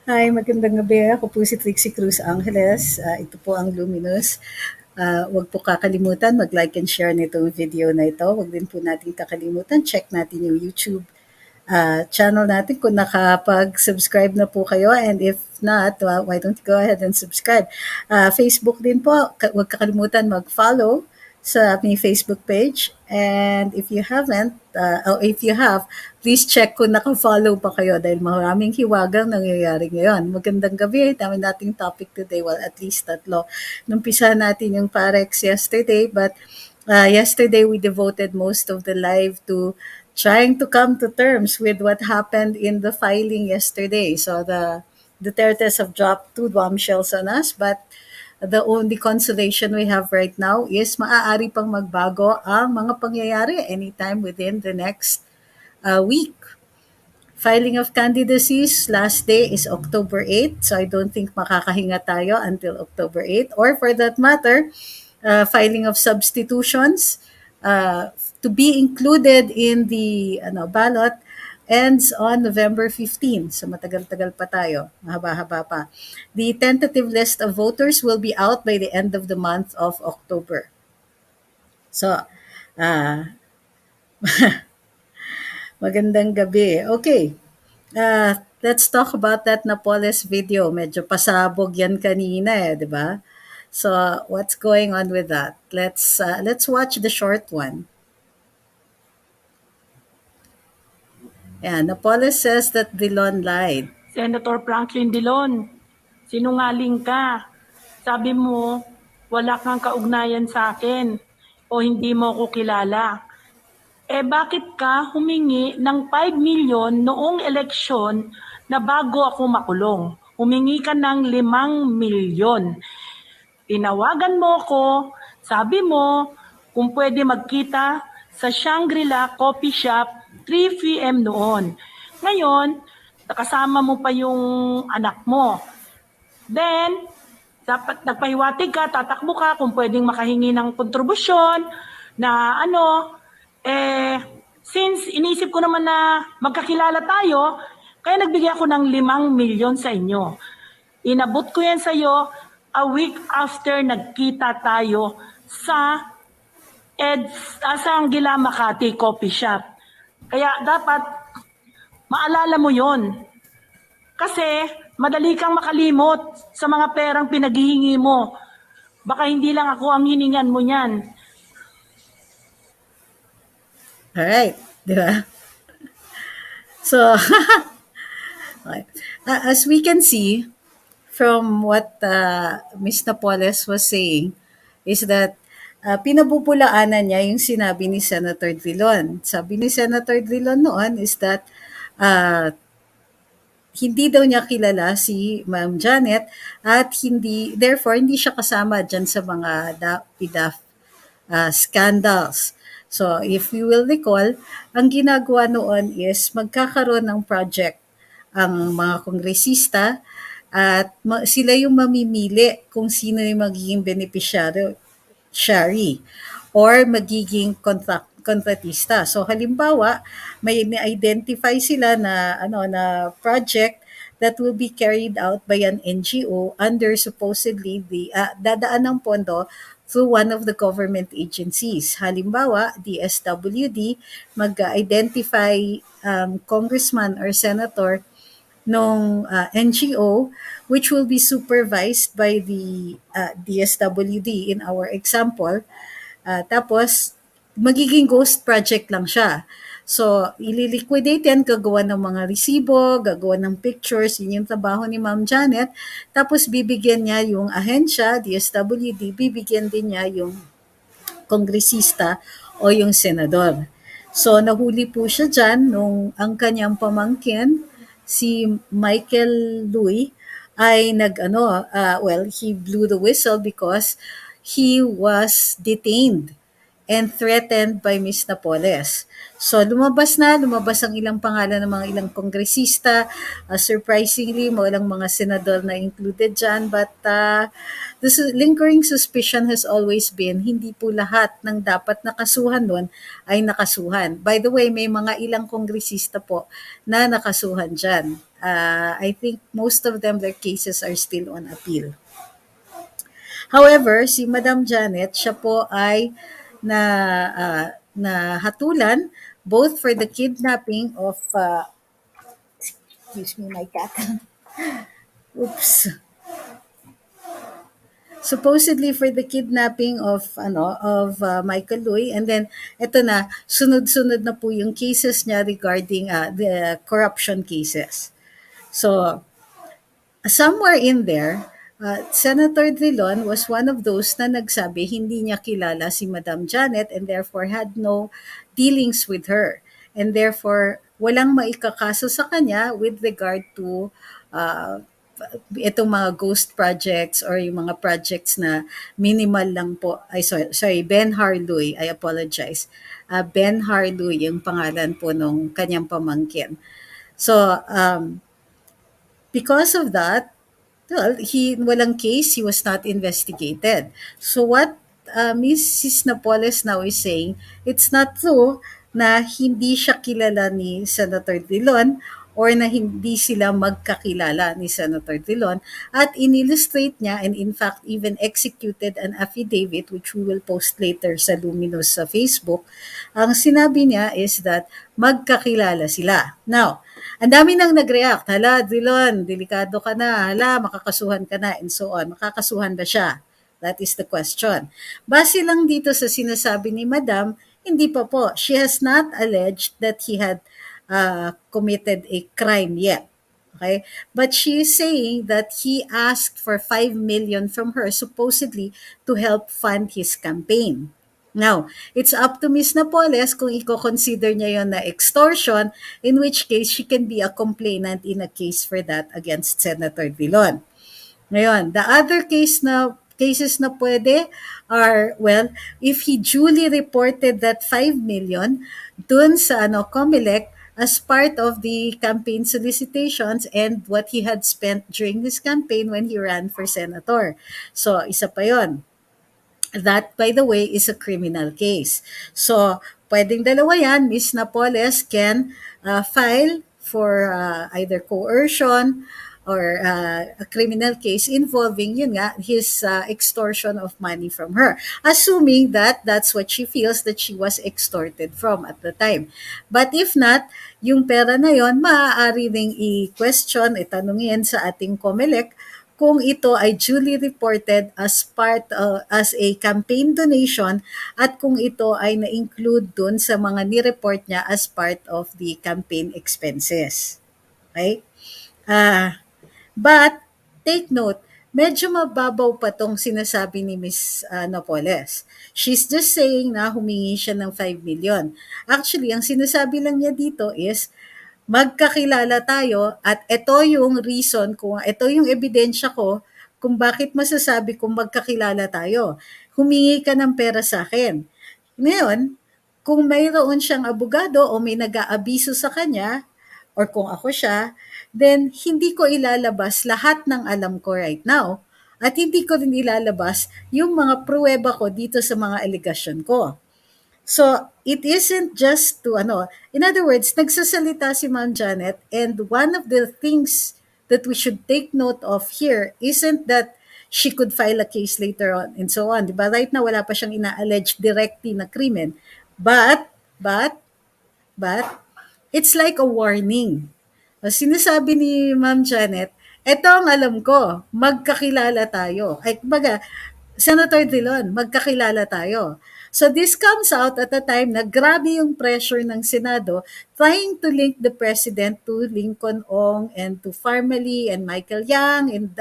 Hi, magandang gabi. Ako po si Trixie Cruz-Angeles. Ito po ang Luminous. Huwag po kakalimutan mag-like and share nitong video na ito. Huwag din po natin kakalimutan, check natin yung YouTube channel natin kung nakapag-subscribe na po kayo, and if not, why don't you go ahead and subscribe. Facebook din po, huwag kakalimutan mag-follow sa aming Facebook page, and if you haven't, or if you have, please check kung naka-follow pa kayo dahil maraming hiwagang nangyayari ngayon. Magandang gabi, dami nating topic today, well at least tatlo. Numpisa natin yung Parex yesterday, but yesterday we devoted most of the live to trying to come to terms with what happened in the filing yesterday. So the Dutertes have dropped two bombshells on us, but the only consolation we have right now is maaari pang magbago ang mga pangyayari anytime within the next week. Filing of candidacies, last day is October 8, so I don't think makakahinga tayo until October 8. Or for that matter, filing of substitutions to be included in the ballot ends on November 15. So matagal-tagal pa tayo, mahaba-haba pa. The tentative list of voters will be out by the end of the month of October. So, uh, magandang gabi. Okay. Let's talk about that Napoles video. Medyo pasabog yan kanina di ba? So, what's going on with that? Let's watch the short one. Yeah, Napoles says that Dillon lied. Senator Franklin Dillon, sinungaling ka. Sabi mo, wala kang kaugnayan sa akin o hindi mo ko kilala. Bakit ka humingi ng 5 million noong eleksyon na bago ako makulong? Humingi ka ng 5 milyon. Tinawagan mo ko, sabi mo, kung pwede magkita sa Shangri-La Coffee Shop 3 p.m. noon. Ngayon, nakasama mo pa yung anak mo. Then, dapat nagpahiwatig ka, tatakbo ka kung pwedeng makahingi ng kontribusyon na since inisip ko naman na magkakilala tayo, kaya nagbigay ako ng 5 milyon sa inyo. Inabot ko yan sa iyo a week after nagkita tayo sa Anguilla Makati Coffee Shop. Kaya dapat maalala mo yon. Kasi madali kang makalimot sa mga perang pinaghihingi mo. Baka hindi lang ako ang hiningan mo niyan. Alright, di ba? So, okay. As we can see from what Ms. Napoles was saying is that pinabubulaanan niya yung sinabi ni Senator Drilon. Sabi ni Senator Drilon noon is that hindi daw niya kilala si Ma'am Janet at therefore hindi siya kasama dyan sa mga PDAF scandals. So if you will recall, ang ginagawa noon is magkakaroon ng project ang mga kongresista at sila yung mamimili kung sino yung magiging beneficiary or magiging kontratista. So halimbawa, may ni-identify sila na project that will be carried out by an NGO under supposedly the dadaan ng pondo through one of the government agencies. Halimbawa, DSWD mag-identify congressman or senator nung NGO which will be supervised by the DSWD in our example. Tapos, magiging ghost project lang siya. So, ililiquidate yan, gagawa ng mga resibo, gagawa ng pictures, yun yung trabaho ni Ma'am Janet. Tapos, bibigyan niya yung ahensya, DSWD, bibigyan din niya yung kongresista o yung senador. So, nahuli po siya dyan nung ang kanyang pamangkin, si Michael Louis, ay he blew the whistle because he was detained and threatened by Ms. Napoles. So lumabas ang ilang pangalan ng mga ilang kongresista. Surprisingly, walang mga senador na included dyan. But the lingering suspicion has always been hindi po lahat ng dapat nakasuhan doon ay nakasuhan. By the way, may mga ilang kongresista po na nakasuhan dyan. I think most of them, their cases are still on appeal. However, si Madam Janet, siya po ay na nahatulan both for the kidnapping of excuse me, my cat. Oops. Supposedly for the kidnapping of Michael Louis, and then eto na, sunod-sunod na po yung cases niya regarding the corruption cases. So somewhere in there, Senator Drilon was one of those na nagsabi hindi niya kilala si Madam Janet and therefore had no dealings with her. And therefore, walang maikakaso sa kanya with regard to uh, itong mga ghost projects or yung mga projects na minimal lang po. Ay, sorry, Ben Harloy, I apologize. Ben Harloy yung pangalan po nung kanyang pamangkin. So, because of that, well, walang case, he was not investigated. So what Mrs. Napoles now is saying, it's not true na hindi siya kilala ni Senator Dillon or na hindi sila magkakilala ni Senator Dillon, at in-illustrate niya and in fact even executed an affidavit which we will post later sa Luminous sa Facebook. Ang sinabi niya is that magkakilala sila. Now, ang dami nang nag-react. Hala, Dillon, delikado ka na. Hala, makakasuhan ka na, and so on. Makakasuhan ba siya? That is the question. Base lang dito sa sinasabi ni Madam, hindi pa po. She has not alleged that he had committed a crime yet. Okay? But she is saying that he asked for 5 million from her supposedly to help fund his campaign. Now, it's up to Ms. Napoles kung i-consider niya yon na extortion, in which case she can be a complainant in a case for that against Senator Dillon. Ngayon, the other cases na pwede are, well, if he duly reported that 5 million dun sa COMELEC as part of the campaign solicitations and what he had spent during his campaign when he ran for senator. So, isa pa yon. That, by the way, is a criminal case. So, pwedeng dalawa yan. Ms. Napoles can file for either coercion or a criminal case involving, yun nga, his extortion of money from her. Assuming that that's what she feels that she was extorted from at the time. But if not, yung pera na yon, maaari ring i-question, itanungin sa ating COMELEC kung ito ay duly reported as as a campaign donation at kung ito ay na-include dun sa mga ni-report niya as part of the campaign expenses. Okay? But take note, medyo mababaw pa tong sinasabi ni Ms. Napoles. She's just saying na humingi siya ng 5 million. Actually, ang sinasabi lang niya dito is magkakilala tayo at ito yung reason, kung ito yung ebidensya ko kung bakit masasabi kong magkakilala tayo. Humingi ka ng pera sa akin. Ngayon, kung mayroon siyang abogado o may nag-aabiso sa kanya, or kung ako siya, then hindi ko ilalabas lahat ng alam ko right now. At hindi ko rin ilalabas yung mga pruweba ko dito sa mga allegation ko. So, it isn't just to, in other words, nagsasalita si Ma'am Janet, and one of the things that we should take note of here isn't that she could file a case later on and so on. Diba? Right now, wala pa siyang ina-allege directly na krimen. But, it's like a warning. Sinasabi ni Ma'am Janet, eto ang alam ko, magkakilala tayo. Ay, kumbaga, Senator Dillon, magkakilala tayo. So this comes out at a time na grabe yung pressure ng Senado trying to link the President to Lincoln Ong and to Farmally and Michael Yang and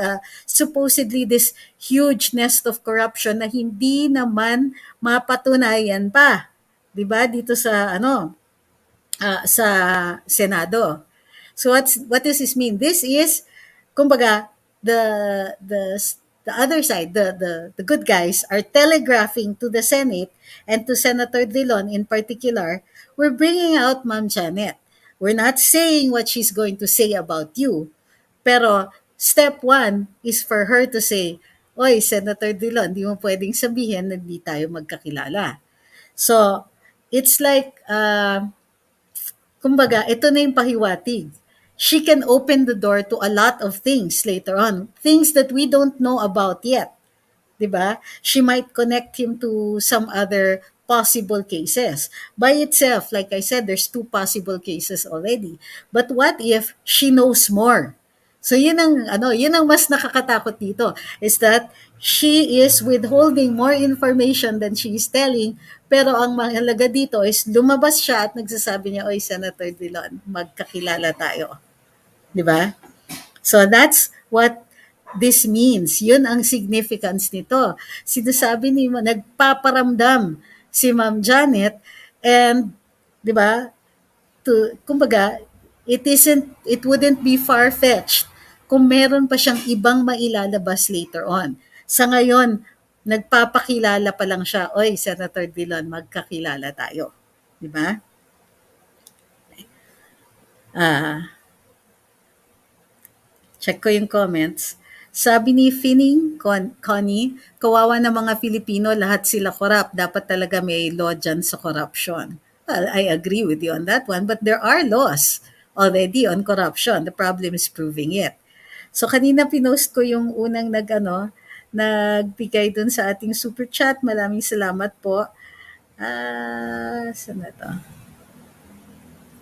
supposedly this huge nest of corruption na hindi naman mapatunayan pa. 'Di ba? Dito sa Senado. So what does this mean? This is, kumbaga, the the other side, the good guys are telegraphing to the Senate and to Senator Dillon in particular, we're bringing out Ma'am Janet. We're not saying what she's going to say about you. Pero step one is for her to say, Oy, Senator Dillon, di mo pwedeng sabihin na di tayo magkakilala. So, it's like, kumbaga, ito na yung pahiwatig. she can open the door to a lot of things later on, things that we don't know about yet. 'Di ba? She might connect him to some other possible cases. By itself, like I said, there's two possible cases already. But what if she knows more? So yun ang mas nakakatakot dito is that she is withholding more information than she is telling, pero ang mahalaga dito is lumabas siya at nagsasabi niya, "Oy, Senator Dillon, magkakilala tayo." 'Di ba? So that's what this means. Yun ang significance nito. Sinasabi ni nagpaparamdam si Ma'am Janet and 'di ba? Kumbaga, it wouldn't be far-fetched kung meron pa siyang ibang mailalabas later on. Sa ngayon, nagpapakilala pa lang siya, "Oy, Senator Dillon, magkakilala tayo." 'Di ba? Ah, check ko yung comments. Sabi ni Fining Connie, kawawa ng mga Filipino, lahat sila korap. Dapat talaga may law dyan sa corruption. Well, I agree with you on that one, but there are laws already on corruption. The problem is proving it. So kanina pinost ko yung unang nagbigay dun sa ating super chat. Maraming salamat po. Saan na to?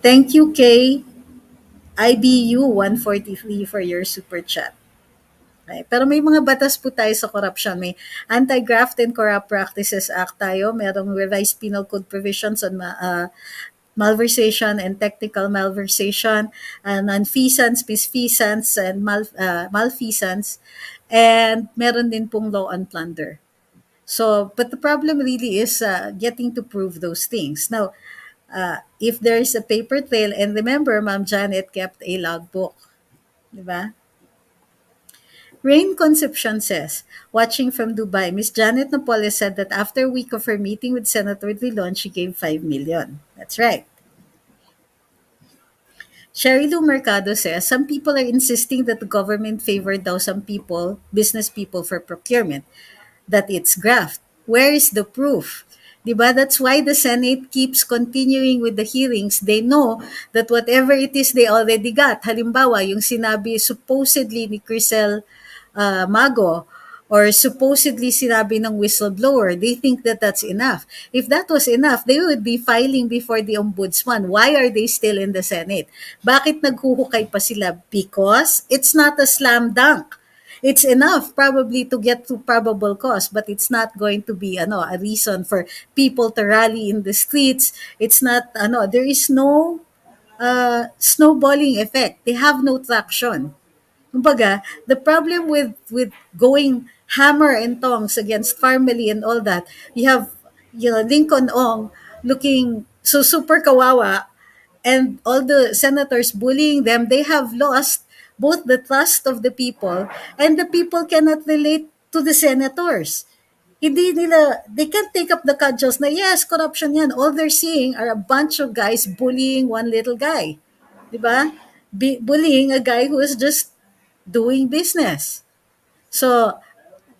Thank you, Kay. IBU 143 for your super chat. Okay. Pero may mga batas po tayo sa corruption. May Anti-Graft and Corrupt Practices Act tayo. Merong revised penal code provisions on malversation and technical malversation, nonfeasance, misfeasance, and malfeasance. And meron din pong law on plunder. So, but the problem really is getting to prove those things. Now, if there is a paper trail, and remember, Ma'am Janet kept a logbook. Diba? Rain Concepcion says, watching from Dubai, Miss Janet Napoles said that after a week of her meeting with Senator Dillon, she gave 5 million. That's right. Sherry Lou Mercado says, some people are insisting that the government favored daw some people, business people, for procurement, that it's graft. Where is the proof? Diba? That's why the Senate keeps continuing with the hearings. They know that whatever it is they already got. Halimbawa, yung sinabi supposedly ni Crisel Mago, or supposedly sinabi ng whistleblower, they think that that's enough. If that was enough, they would be filing before the ombudsman. Why are they still in the Senate? Bakit naghuhukay pa sila? Because it's not a slam dunk. It's enough probably to get to probable cause, but it's not going to be a reason for people to rally in the streets. It's not there is no snowballing effect. They have no traction. Kumbaga, the problem with going hammer and tongs against family and all that, you have Lincoln Ong looking so super kawawa, and all the senators bullying them. They have lost both the trust of the people, and the people cannot relate to the senators. They can't take up the cudgels na, yes, corruption yan. All they're seeing are a bunch of guys bullying one little guy. Diba? Bullying a guy who is just doing business. So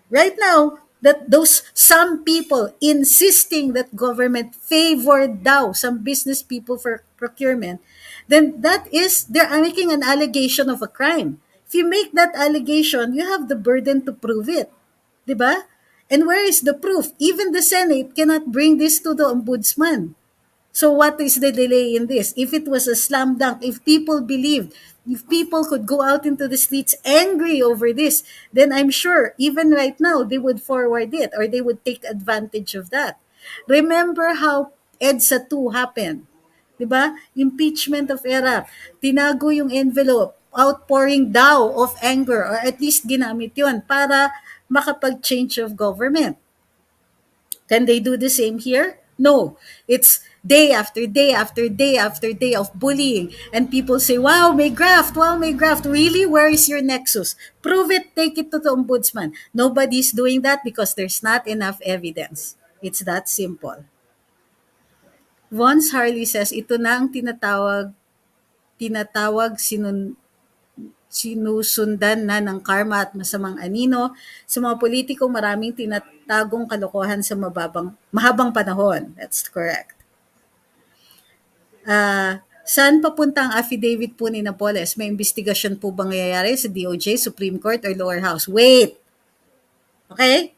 right now, that those some people insisting that government favored daw some business people for procurement, then that is they're making an allegation of a crime. If you make that allegation, you have the burden to prove it. Diba? And where is the proof? Even the Senate cannot bring this to the ombudsman. So what is the delay in this? If it was a slam dunk, if people believed, if people could go out into the streets angry over this, then I'm sure even right now they would forward it or they would take advantage of that. Remember how EDSA 2 happened. Diba? Impeachment of ERAP. Tinago yung envelope, outpouring daw of anger, or at least ginamit yon para makapag-change of government. Can they do the same here? No. It's day after day after day after day of bullying. And people say, wow, may graft. Wow, may graft. Really? Where is your nexus? Prove it. Take it to the ombudsman. Nobody's doing that because there's not enough evidence. It's that simple. Vons Harley says, ito na ang tinatawag sinusundan na ng karma at masamang anino. Sa mga politiko, maraming tinatagong kalokohan sa mahabang panahon. That's correct. Saan papunta ang affidavit po ni Napoles? May investigasyon po bang nangyayari sa DOJ, Supreme Court, or lower house? Wait! Okay?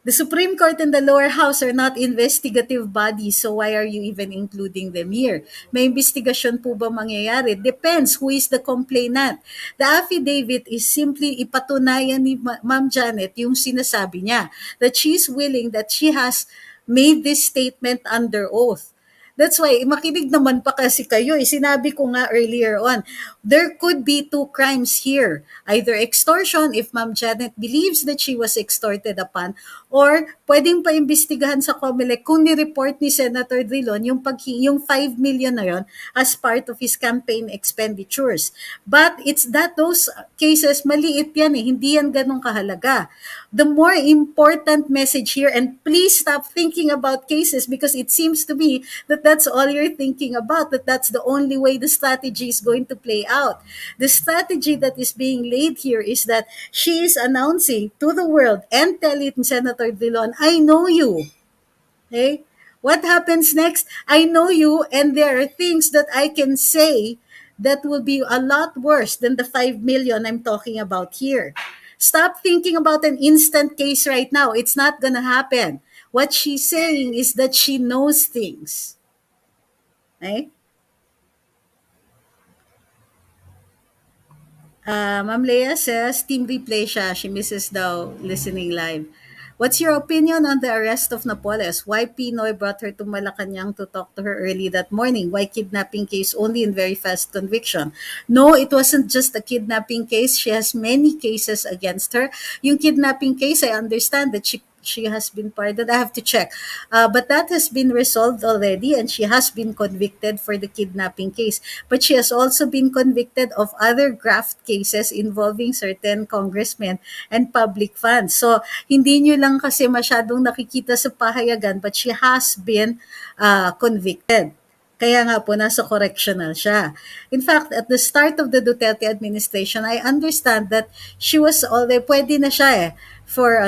The Supreme Court and the lower house are not investigative bodies, so why are you even including them here? May investigasyon po ba mangyayari? Depends who is the complainant. The affidavit is simply ipatunayan ni Ma'am Janet yung sinasabi niya, that she's willing, that she has made this statement under oath. That's why, makinig naman pa kasi kayo. Sinabi ko nga earlier on, there could be two crimes here. Either extortion, if Ma'am Janet believes that she was extorted upon, or pwedeng paimbestigahan sa COMELEC kung ni-report ni Senator Drilon yung 5 million na yon as part of his campaign expenditures. But it's that those cases, maliit yan eh. Hindi yan ganun kahalaga. The more important message here, and please stop thinking about cases because it seems to be that that's all you're thinking about, that that's the only way the strategy is going to play out. The strategy that is being laid here is that she is announcing to the world and telling Senator Dillon, I know you. Okay? What happens next? I know you, and there are things that I can say that will be a lot worse than the 5 million I'm talking about here. Stop thinking about an instant case right now. It's not gonna happen. What she's saying is that she knows things. Okay? Ma'am Leah says, team replay siya. She misses daw listening live. What's your opinion on the arrest of Napoles? Why Pinoy brought her to Malacanang to talk to her early that morning? Why kidnapping case only in very fast conviction? No, it wasn't just a kidnapping case. She has many cases against her. Yung kidnapping case, I understand that she has been pardoned. I have to check. But that has been resolved already and she has been convicted for the kidnapping case. But she has also been convicted of other graft cases involving certain congressmen and public funds. So, hindi nyo lang kasi masyadong nakikita sa pahayagan, but she has been convicted. Kaya nga po, nasa correctional siya. In fact, at the start of the Duterte administration, I understand that she was already, pwede na siya for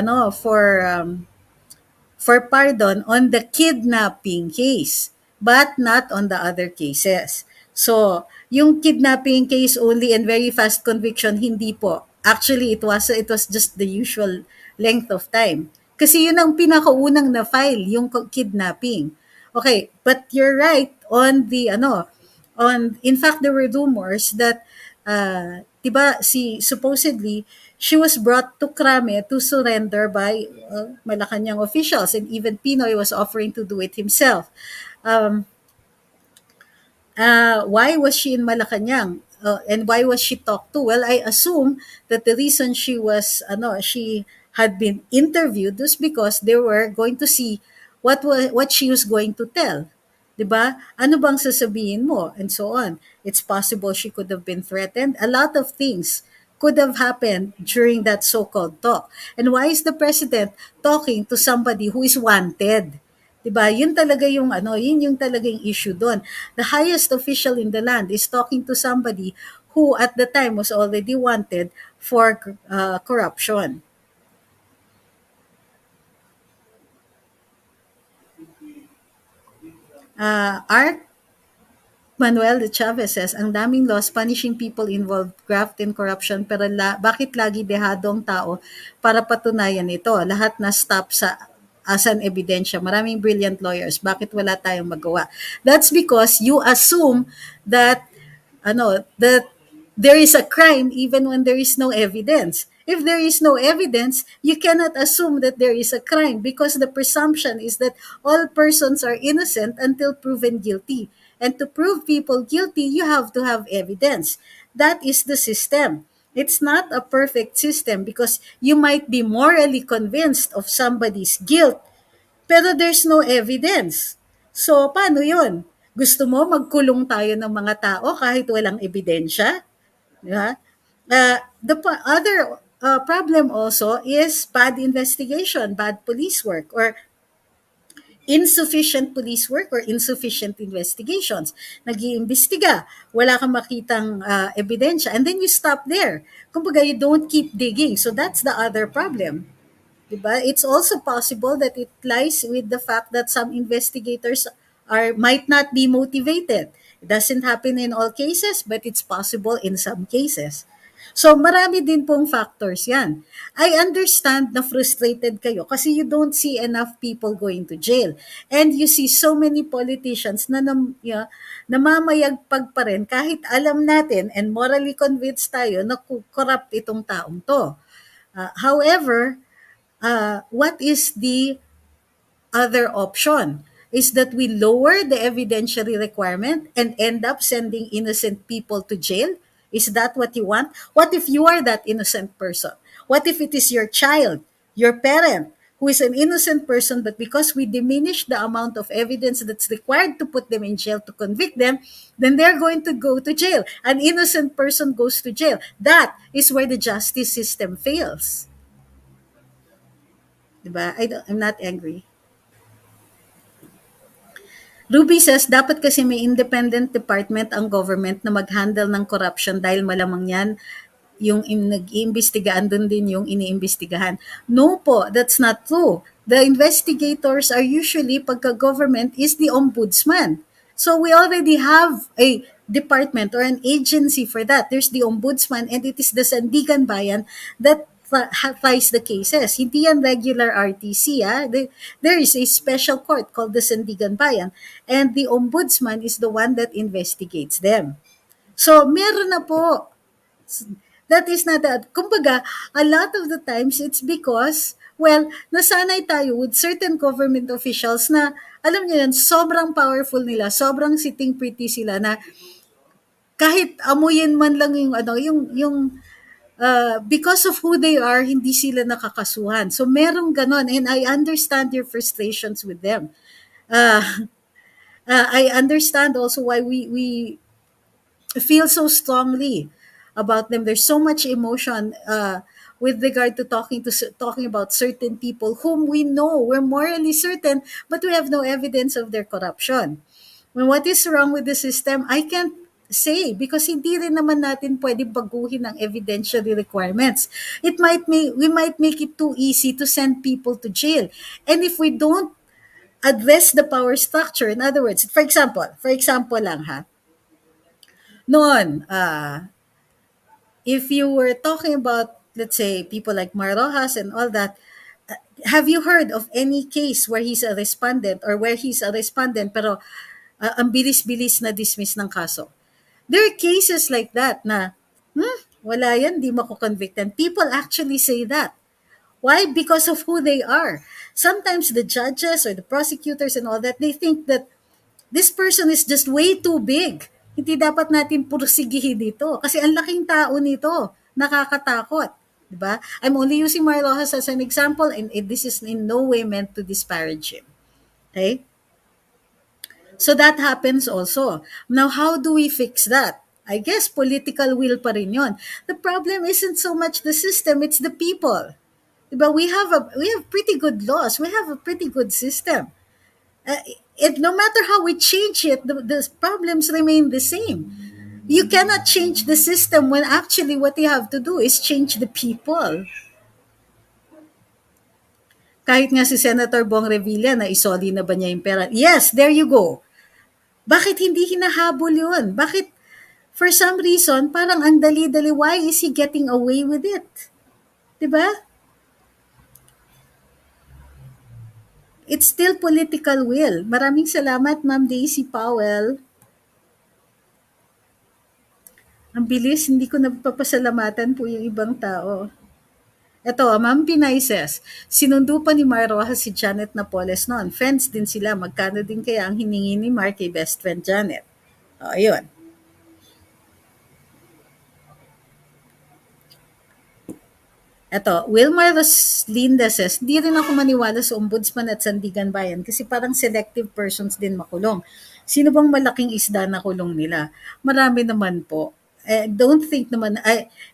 pardon on the kidnapping case, but not on the other cases. So, yung kidnapping case only and very fast conviction, hindi po. Actually, it was just the usual length of time. Kasi yun ang pinakaunang na file, yung kidnapping. Okay, but you're right on the in fact there were rumors that 'di ba supposedly she was brought to Krame to surrender by Malacanang officials, and even Pinoy was offering to do it himself. Um, why was she in Malacanang? And why was she talked to? Well, I assume that the reason she had been interviewed was because they were going to see what she was going to tell. 'Di ba? Ano bang sasabihin mo? And so on. It's possible she could have been threatened. A lot of things could have happened during that so-called talk. And why is the president talking to somebody who is wanted? 'Di ba? Yun yung talagang issue doon. The highest official in the land is talking to somebody who at the time was already wanted for corruption. Art Manuel de Chavez says, ang daming laws punishing people involved graft and corruption, pero bakit lagi dehado ang tao para patunayan ito? Lahat na stop sa as an ebidensya. Maraming brilliant lawyers. Bakit wala tayong magawa? That's because you assume that that there is a crime even when there is no evidence. If there is no evidence, you cannot assume that there is a crime because the presumption is that all persons are innocent until proven guilty. And to prove people guilty, you have to have evidence. That is the system. It's not a perfect system because you might be morally convinced of somebody's guilt, pero there's no evidence. So, paano yun? Gusto mo magkulong tayo ng mga tao kahit walang ebidensya? Di ba? The other problem also is bad investigation, bad police work, or insufficient police work or insufficient investigations. Nag-iimbestiga, wala kang makitang ebidensya, and then you stop there. Kumbaga, you don't keep digging. So that's the other problem. Diba? It's also possible that it lies with the fact that some investigators might not be motivated. It doesn't happen in all cases, but it's possible in some cases. So marami din pong factors yan. I understand na frustrated kayo kasi you don't see enough people going to jail. And you see so many politicians na namamayagpag pa rin kahit alam natin and morally convinced tayo na corrupt itong taong to. However, what is the other option is that we lower the evidentiary requirement and end up sending innocent people to jail. Is that what you want? What if you are that innocent person? What if it is your child, your parent, who is an innocent person, but because we diminish the amount of evidence that's required to put them in jail to convict them, then they're going to go to jail. An innocent person goes to jail. That is where the justice system fails. Diba? I'm not angry. Ruby says, dapat kasi may independent department ang government na mag-handle ng corruption dahil malamang yan yung nag-iimbestigahan, doon din yung iniimbestigahan. No po, that's not true. The investigators are usually, pagka-government, is the ombudsman. So we already have a department or an agency for that. There's the ombudsman and it is the Sandigan Bayan that files the cases. Hindi yan regular RTC. There is a special court called the Sandigan Bayan and the ombudsman is the one that investigates them. So meron na po. That is not that. Kumbaga, a lot of the times it's because, well, nasanay tayo with certain government officials na, alam niyo yan, sobrang powerful nila, sobrang sitting pretty sila na kahit amuyin man lang yung, because of who they are, hindi sila nakakasuhan. So, merong ganon. And I understand your frustrations with them. I understand also why we feel so strongly about them. There's so much emotion with regard to talking about certain people whom we know we're morally certain, but we have no evidence of their corruption. When what is wrong with the system, I can't say because hindi rin naman natin pwede baguhin ang evidentiary requirements. We might make it too easy to send people to jail. And if we don't address the power structure, in other words, for example lang ha, noon, if you were talking about, let's say, people like Mar Rojas and all that, have you heard of any case where he's a respondent or where he's a respondent pero ang bilis-bilis na dismiss ng kaso? There are cases like that na, wala yan, di mako-convict. And people actually say that. Why? Because of who they are. Sometimes the judges or the prosecutors and all that, they think that this person is just way too big. Hindi dapat natin pursigihin dito. Kasi ang laking tao nito. Nakakatakot. Diba? I'm only using Mar Rojas as an example and this is in no way meant to disparage him. Okay? So that happens also. Now, how do we fix that? I guess political will pa rin yun. The problem isn't so much the system, it's the people. Diba? We have pretty good laws. We have a pretty good system. No matter how we change it, the problems remain the same. You cannot change the system when actually what you have to do is change the people. Kahit nga si Senator Bong Revilla na isoli na ba niya yung pera? Yes, there you go. Bakit hindi hinahabol yun? Bakit for some reason parang ang dali-dali, why is he getting away with it? Diba? It's still political will. Maraming salamat, Ma'am Daisy Powell. Ang bilis, hindi ko napapasalamatan po yung ibang tao. Ito, Ma'am Pinay says, sinundo pa ni Mar Rojas si Janet Napoles noon. Friends din sila. Magkano din kaya ang hiningi ni Mar kay best friend Janet? O, ayun. Ito, Wilmar Linda says, di rin ako maniwala sa ombudsman at Sandigan Bayan kasi parang selective persons din makulong. Sino bang malaking isda na kulong nila? Marami naman po. Don't think naman,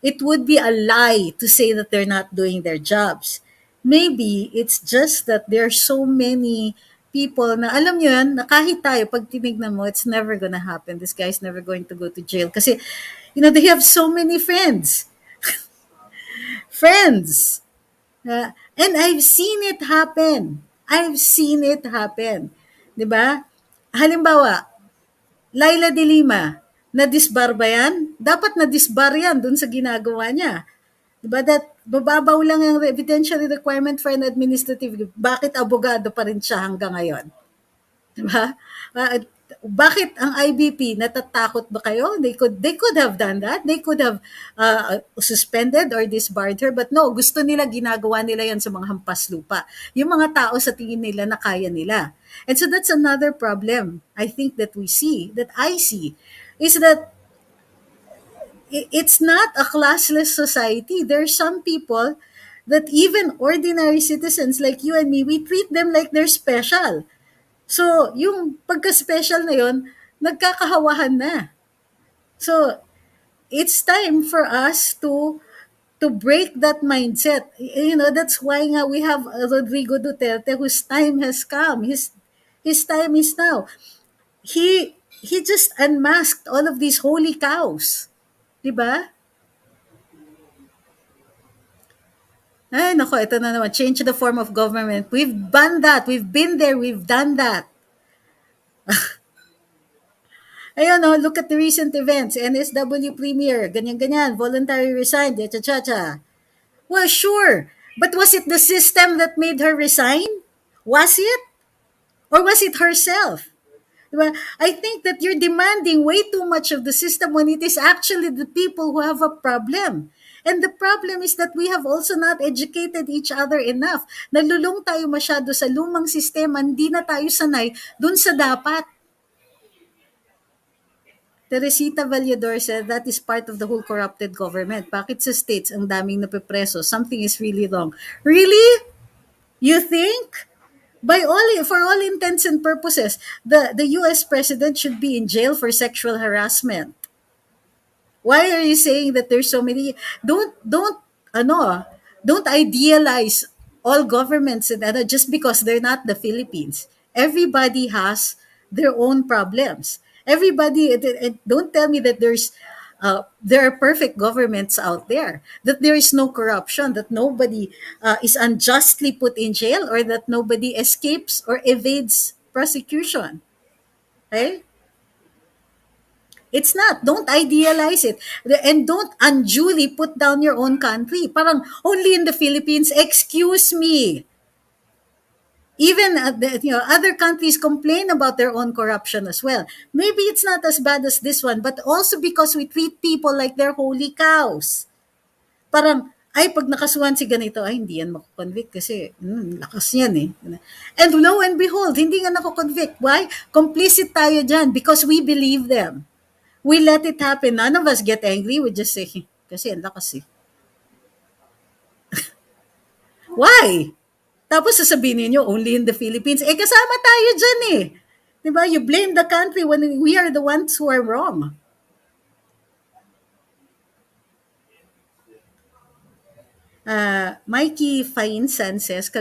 it would be a lie to say that they're not doing their jobs. Maybe it's just that there are so many people na alam nyo yan, na kahit tayo, pag tinignan mo, it's never gonna happen. This guy's never going to go to jail. Kasi, they have so many friends. Friends. And I've seen it happen. I've seen it happen. 'Di ba? Halimbawa, Laila de Lima, na-disbar ba yan? Dapat na-disbar yan dun sa ginagawa niya. Diba that bababaw lang yung evidentiary requirement for an administrative leave. Bakit abogado pa rin siya hanggang ngayon? Diba? Bakit ang IBP natatakot ba kayo? They could have done that. They could have suspended or disbarred her, but no, gusto nila, ginagawa nila yan sa mga hampas lupa. Yung mga tao sa tingin nila na kaya nila. And so that's another problem I think that we see, that I see, is that it's not a classless society. There are some people that even ordinary citizens like you and me, we treat them like they're special. So, yung pagka-special na yon, nagkakahawahan na. So, it's time for us to break that mindset. You know, that's why nga we have Rodrigo Duterte, whose time has come. His time is now. He just unmasked all of these holy cows. 'Di ba? Ay, nako, ito na naman. Change the form of government. We've done that. We've been there. We've done that. Ayun, no, look at the recent events. NSW Premier, ganyan-ganyan, voluntary resigned, cha-cha-cha. Well, sure. But was it the system that made her resign? Was it? Or was it herself? Diba? I think that you're demanding way too much of the system when it is actually the people who have a problem. And the problem is that we have also not educated each other enough. Nalulung tayo masyado sa lumang sistema, hindi na tayo sanay dun sa dapat. Teresita Vallador said that is part of the whole corrupted government. Bakit sa states ang daming napepreso? Something is really wrong. Really? You think? For all intents and purposes, the US president should be in jail for sexual harassment. Why are you saying that there's so many? Ano, don't idealize all governments and just because they're not the Philippines. Everybody has their own problems. Don't tell me that there are perfect governments out there, that there is no corruption, that nobody is unjustly put in jail, or that nobody escapes or evades prosecution. Okay? It's not. Don't idealize it. And don't unduly put down your own country. Parang only in the Philippines, excuse me. Even other countries complain about their own corruption as well. Maybe it's not as bad as this one, but also because we treat people like they're holy cows. Parang, ay, pag nakasuhan si ganito, ay, hindi yan makukonvict kasi lakas yan eh. And lo and behold, hindi nga nakukonvict. Why? Complicit tayo dyan because we believe them. We let it happen. None of us get angry. We just say, kasi ang lakas eh. Why? Tapos sasabihin niyo only in the Philippines. Eh, kasama tayo dyan eh. Diba? You blame the country when we are the ones who are wrong. Mikey Fainsan says,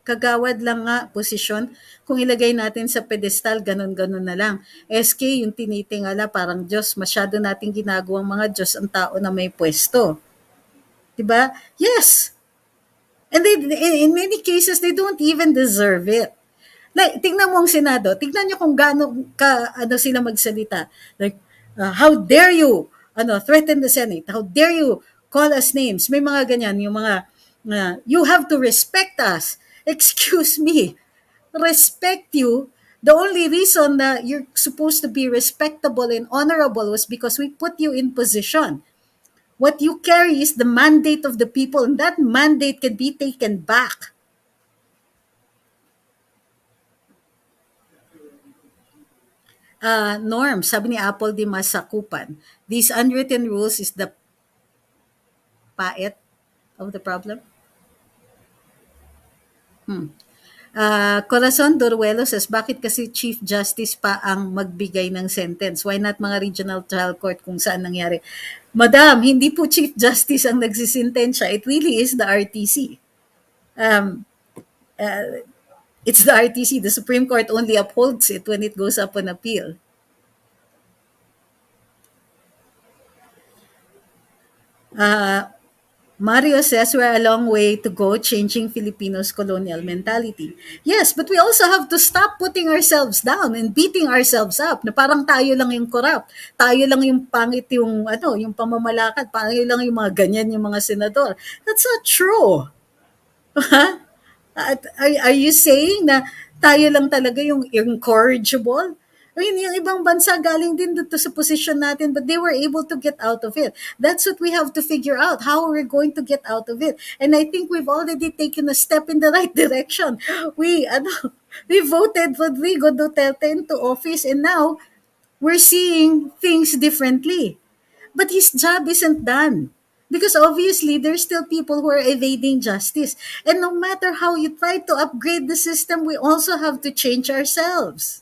kagawad lang nga posisyon. Kung ilagay natin sa pedestal, ganun-ganun na lang. SK, yung tinitingala, parang Diyos, masyado nating ginagawang mga Diyos ang tao na may pwesto. Diba? Yes. And in many cases, they don't even deserve it. Like, tingnan mo ang Senado. Tingnan nyo kung gaano sila magsalita. Like, how dare you threaten the Senate? How dare you call us names? May mga ganyan, yung mga, you have to respect us. Excuse me. Respect you. The only reason that you're supposed to be respectable and honorable was because we put you in position. What you carry is the mandate of the people, and that mandate can be taken back. Norm, sabi ni Apple di Masakupan, these unwritten rules is the pait of the problem. Corazon Doruelo says, bakit kasi Chief Justice pa ang magbigay ng sentence? Why not mga regional trial court kung saan nangyari? Madam, hindi po Chief Justice ang nagsisintensya. It really is the RTC. It's the RTC. The Supreme Court only upholds it when it goes up on appeal. Mario says we're a long way to go changing Filipinos' colonial mentality. Yes, but we also have to stop putting ourselves down and beating ourselves up na parang tayo lang yung corrupt. Tayo lang yung pangit yung yung pamamalakad, tayo lang yung mga ganyan yung mga senador. That's not true. Are you saying na tayo lang talaga yung incorrigible? I mean, yung ibang bansa galing din dito sa position natin, but they were able to get out of it. That's what we have to figure out, how we're going to get out of it. And I think we've already taken a step in the right direction. We voted Rodrigo Duterte into office, and now we're seeing things differently. But his job isn't done. Because obviously, there's still people who are evading justice. And no matter how you try to upgrade the system, we also have to change ourselves.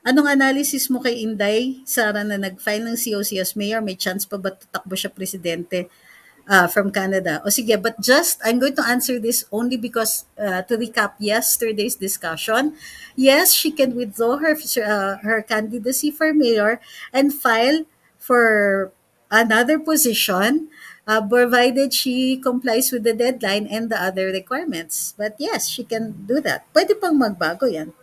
Anong analysis mo kay Inday, Sara, na nag-file ng COC as mayor? May chance pa ba tatakbo siya presidente from Canada? O sige, but I'm going to answer this only because, to recap yesterday's discussion, yes, she can withdraw her candidacy for mayor and file for another position, provided she complies with the deadline and the other requirements. But yes, she can do that. Pwede pang magbago yan.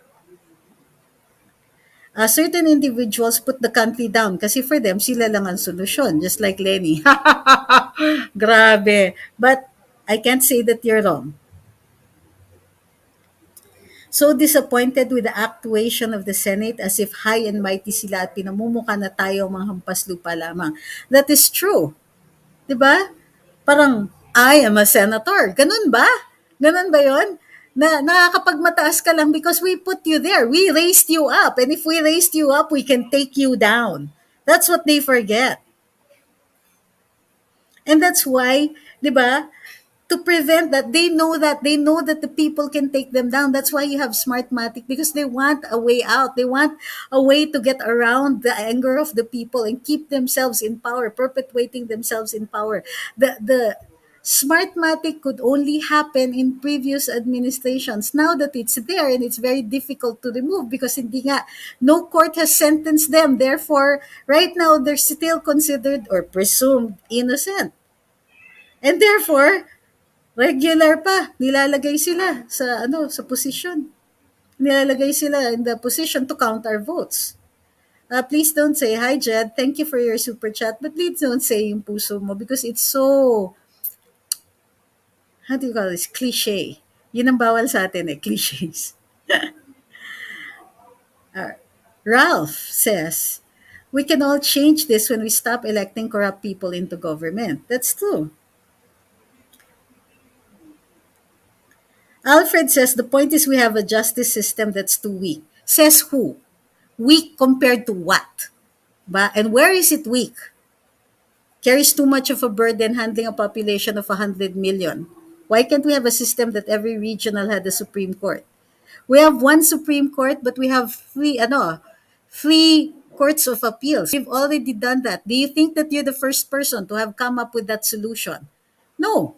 Certain individuals put the country down kasi for them, sila lang ang solusyon, just like Lenny. Grabe. But I can't say that you're wrong. So disappointed with the actuation of the Senate as if high and mighty sila at pinamumukha na tayo mga hampas lupa lamang. That is true. 'Di ba? Parang, I am a senator. Ganun ba? Ganun ba yon? Na nakakapagmataas ka lang because we put you there. We raised you up. And if we raised you up, we can take you down. That's what they forget. And that's why, 'di ba? To prevent that, they know that the people can take them down. That's why you have Smartmatic, because they want a way out. They want a way to get around the anger of the people and keep themselves in power, perpetuating themselves in power. The Smartmatic could only happen in previous administrations. Now that it's there, and it's very difficult to remove because hindi nga, no court has sentenced them. Therefore, right now they're still considered or presumed innocent. And therefore, regular pa, nilalagay sila sa position. Nilalagay sila in the position to count our votes. Please don't say, hi Jed, thank you for your super chat, but please don't say yung puso mo because it's so, how do you call this, cliche. Yun ang bawal sa atin cliches. Ralph says, we can all change this when we stop electing corrupt people into government. That's true. Alfred says, the point is we have a justice system that's too weak. Says who? Weak compared to what? And where is it weak? Carries too much of a burden handling a population of 100 million. Why can't we have a system that every regional had a Supreme Court? We have one Supreme Court, but we have three courts of appeals. We've already done that. Do you think that you're the first person to have come up with that solution? No.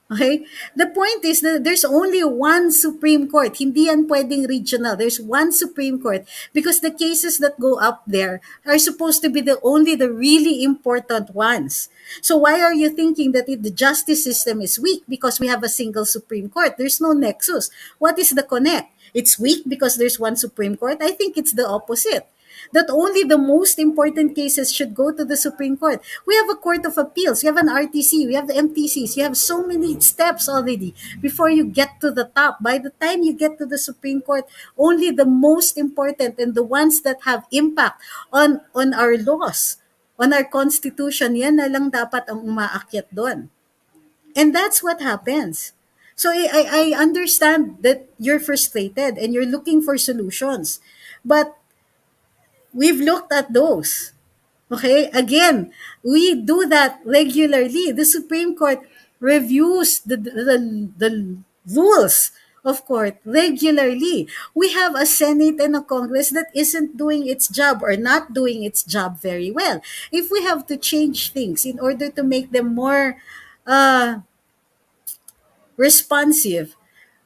Okay? The point is that there's only one Supreme Court. Hindi yan pwedeng regional. There's one Supreme Court because the cases that go up there are supposed to be only the really important ones. So why are you thinking that the justice system is weak? Because we have a single Supreme Court. There's no nexus. What is the connect? It's weak because there's one Supreme Court. I think it's the opposite, that only the most important cases should go to the Supreme Court. We have a Court of Appeals, we have an RTC, we have the MTCs, you have so many steps already before you get to the top. By the time you get to the Supreme Court, only the most important and the ones that have impact on our laws, on our constitution, yan na lang dapat ang umaakyat doon. And that's what happens. So I understand that you're frustrated and you're looking for solutions. But we've looked at those. Okay? Again, we do that regularly. The Supreme Court reviews the rules of court regularly. We have a Senate and a Congress that isn't doing its job or not doing its job very well. If we have to change things in order to make them more responsive,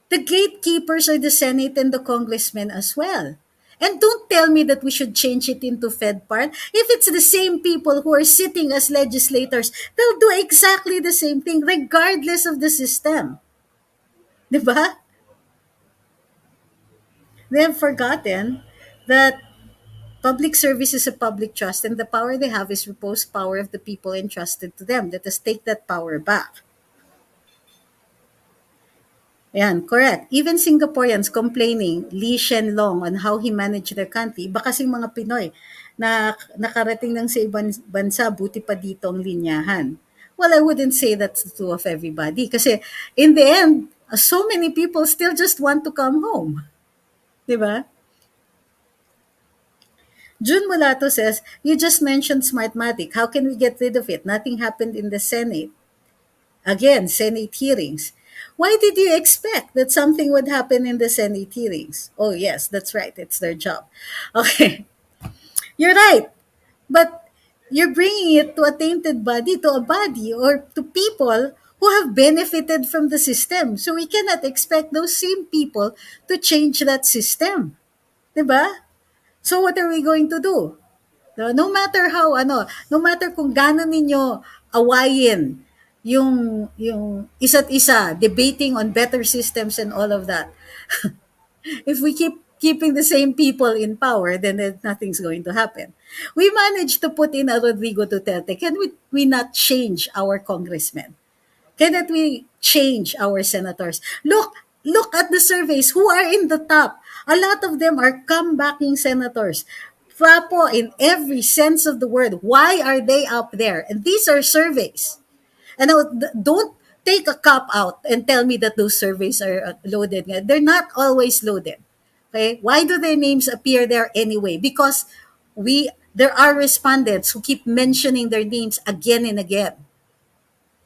the gatekeepers are the Senate and the congressmen as well. And don't tell me that we should change it into Fed part. If it's the same people who are sitting as legislators, they'll do exactly the same thing regardless of the system. Di ba? They have forgotten that public service is a public trust, and the power they have is reposed power of the people entrusted to them. Let us take that power back. Yan, correct. Even Singaporeans complaining, Lee Hsien Loong, on how he managed their country. Iba kasing mga Pinoy na nakarating lang sa ibang bansa, buti pa dito ang linyahan. Well, I wouldn't say that's true of everybody. Kasi in the end, so many people still just want to come home. Di ba? June Mulato says, you just mentioned Smartmatic. How can we get rid of it? Nothing happened in the Senate. Again, Senate hearings. Why did you expect that something would happen in the Senate hearings? Oh, yes, that's right. It's their job. Okay, you're right. But you're bringing it to a tainted body, to a body, or to people who have benefited from the system. So we cannot expect those same people to change that system. Diba? So what are we going to do? No matter how no matter kung gaano ninyo awayin yung isa't isa, debating on better systems and all of that. If we keep keeping the same people in power, then nothing's going to happen. We managed to put in a Rodrigo Duterte. Can we not change our congressmen? Cannot we change our senators? Look at the surveys. Who are in the top? A lot of them are comebacking senators. Papo, in every sense of the word, why are they up there? And these are surveys. And don't take a cop out and tell me that those surveys are loaded. They're not always loaded. Okay? Why do their names appear there anyway? Because there are respondents who keep mentioning their names again and again.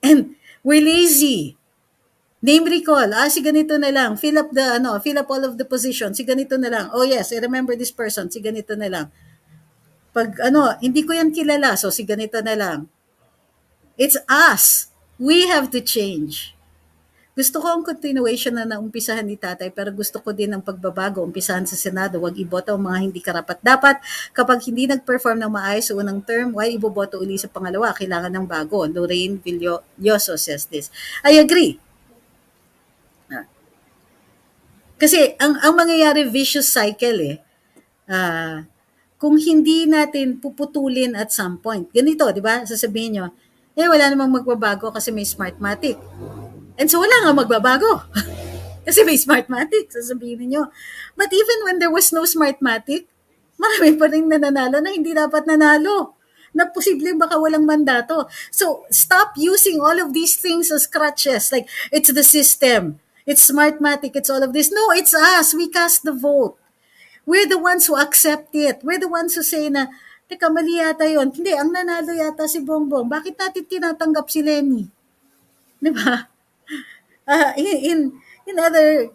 And we're lazy. Name recall. Si ganito na lang. Fill up all of the positions. Si ganito na lang. Oh yes, I remember this person. Si ganito na lang. Pag hindi ko yan kilala. So si ganito na lang. It's us. We have to change. Gusto ko ang continuation na naumpisahan ni tatay, pero gusto ko din ang pagbabago, umpisahan sa Senado, wag iboto ang mga hindi karapat-dapat. Kapag hindi nag-perform ng maayos sa unang term, why iboboto uli sa pangalawa? Kailangan ng bago. Lorraine Villoso says this. I agree. Kasi ang mangyayari vicious cycle kung hindi natin puputulin at some point. Ganito, di ba? Sasabihin nyo, wala namang magbabago kasi may Smartmatic. And so wala nga magbabago. Kasi may Smartmatic, sasabihin niyo. But even when there was no Smartmatic, marami pa rin nananalo na hindi dapat nanalo. Na posibleng baka walang mandato. So stop using all of these things as crutches. Like, it's the system. It's Smartmatic. It's all of this. No, it's us. We cast the vote. We're the ones who accept it. We're the ones who say na, teka, mali yata yun. Hindi, ang nanalo yata si Bongbong. Bakit natin tinatanggap si Lenny? Di ba? In other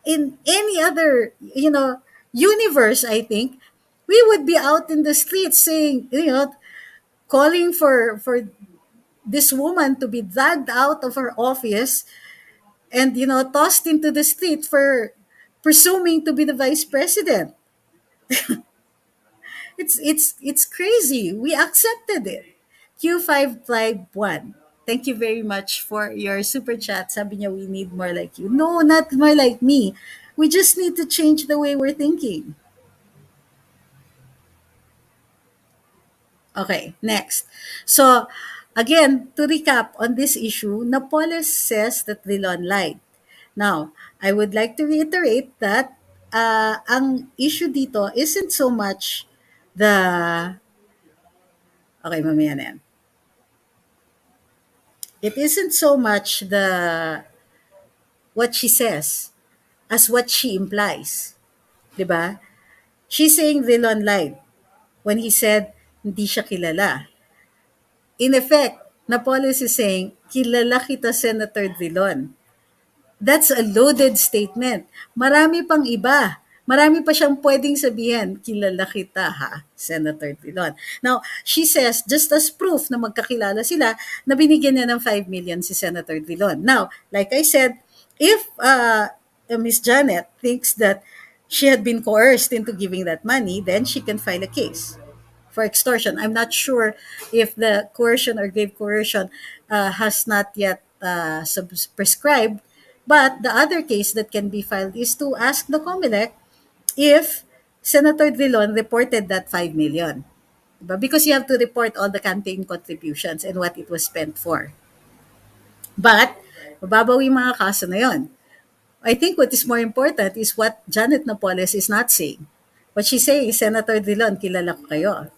in any other universe, I think we would be out in the streets saying, calling for this woman to be dragged out of her office and tossed into the street for presuming to be the vice president. It's crazy. We accepted it. Q551. Thank you very much for your super chat. Sabi niya, we need more like you. No, not more like me. We just need to change the way we're thinking. Okay, next. So, again, to recap on this issue, Napoles says that Drilon lied. Now, I would like to reiterate that ang issue dito isn't so much the... Okay, mamaya na yan. It isn't so much what she says as what she implies. Diba? She's saying Drilon lied when he said hindi siya kilala. In effect, Napoles is saying, kilala kita, Senator Drilon. That's a loaded statement. Marami pang iba. Marami pa siyang pwedeng sabihin, kilala kita ha, Senator Drilon. Now, she says, just as proof na magkakilala sila, na binigyan niya ng 5 million si Senator Drilon. Now, like I said, if Miss Janet thinks that she had been coerced into giving that money, then she can file a case for extortion. I'm not sure if the coercion or grave coercion has not yet prescribed, but the other case that can be filed is to ask the COMELEC if Senator Drilon reported that 5 million. Diba? Because you have to report all the campaign contributions and what it was spent for. But, mababaw yung mga kaso na yon. I think what is more important is what Janet Napoles is not saying. What she's saying is, Senator Drilon, kilala ko kayo.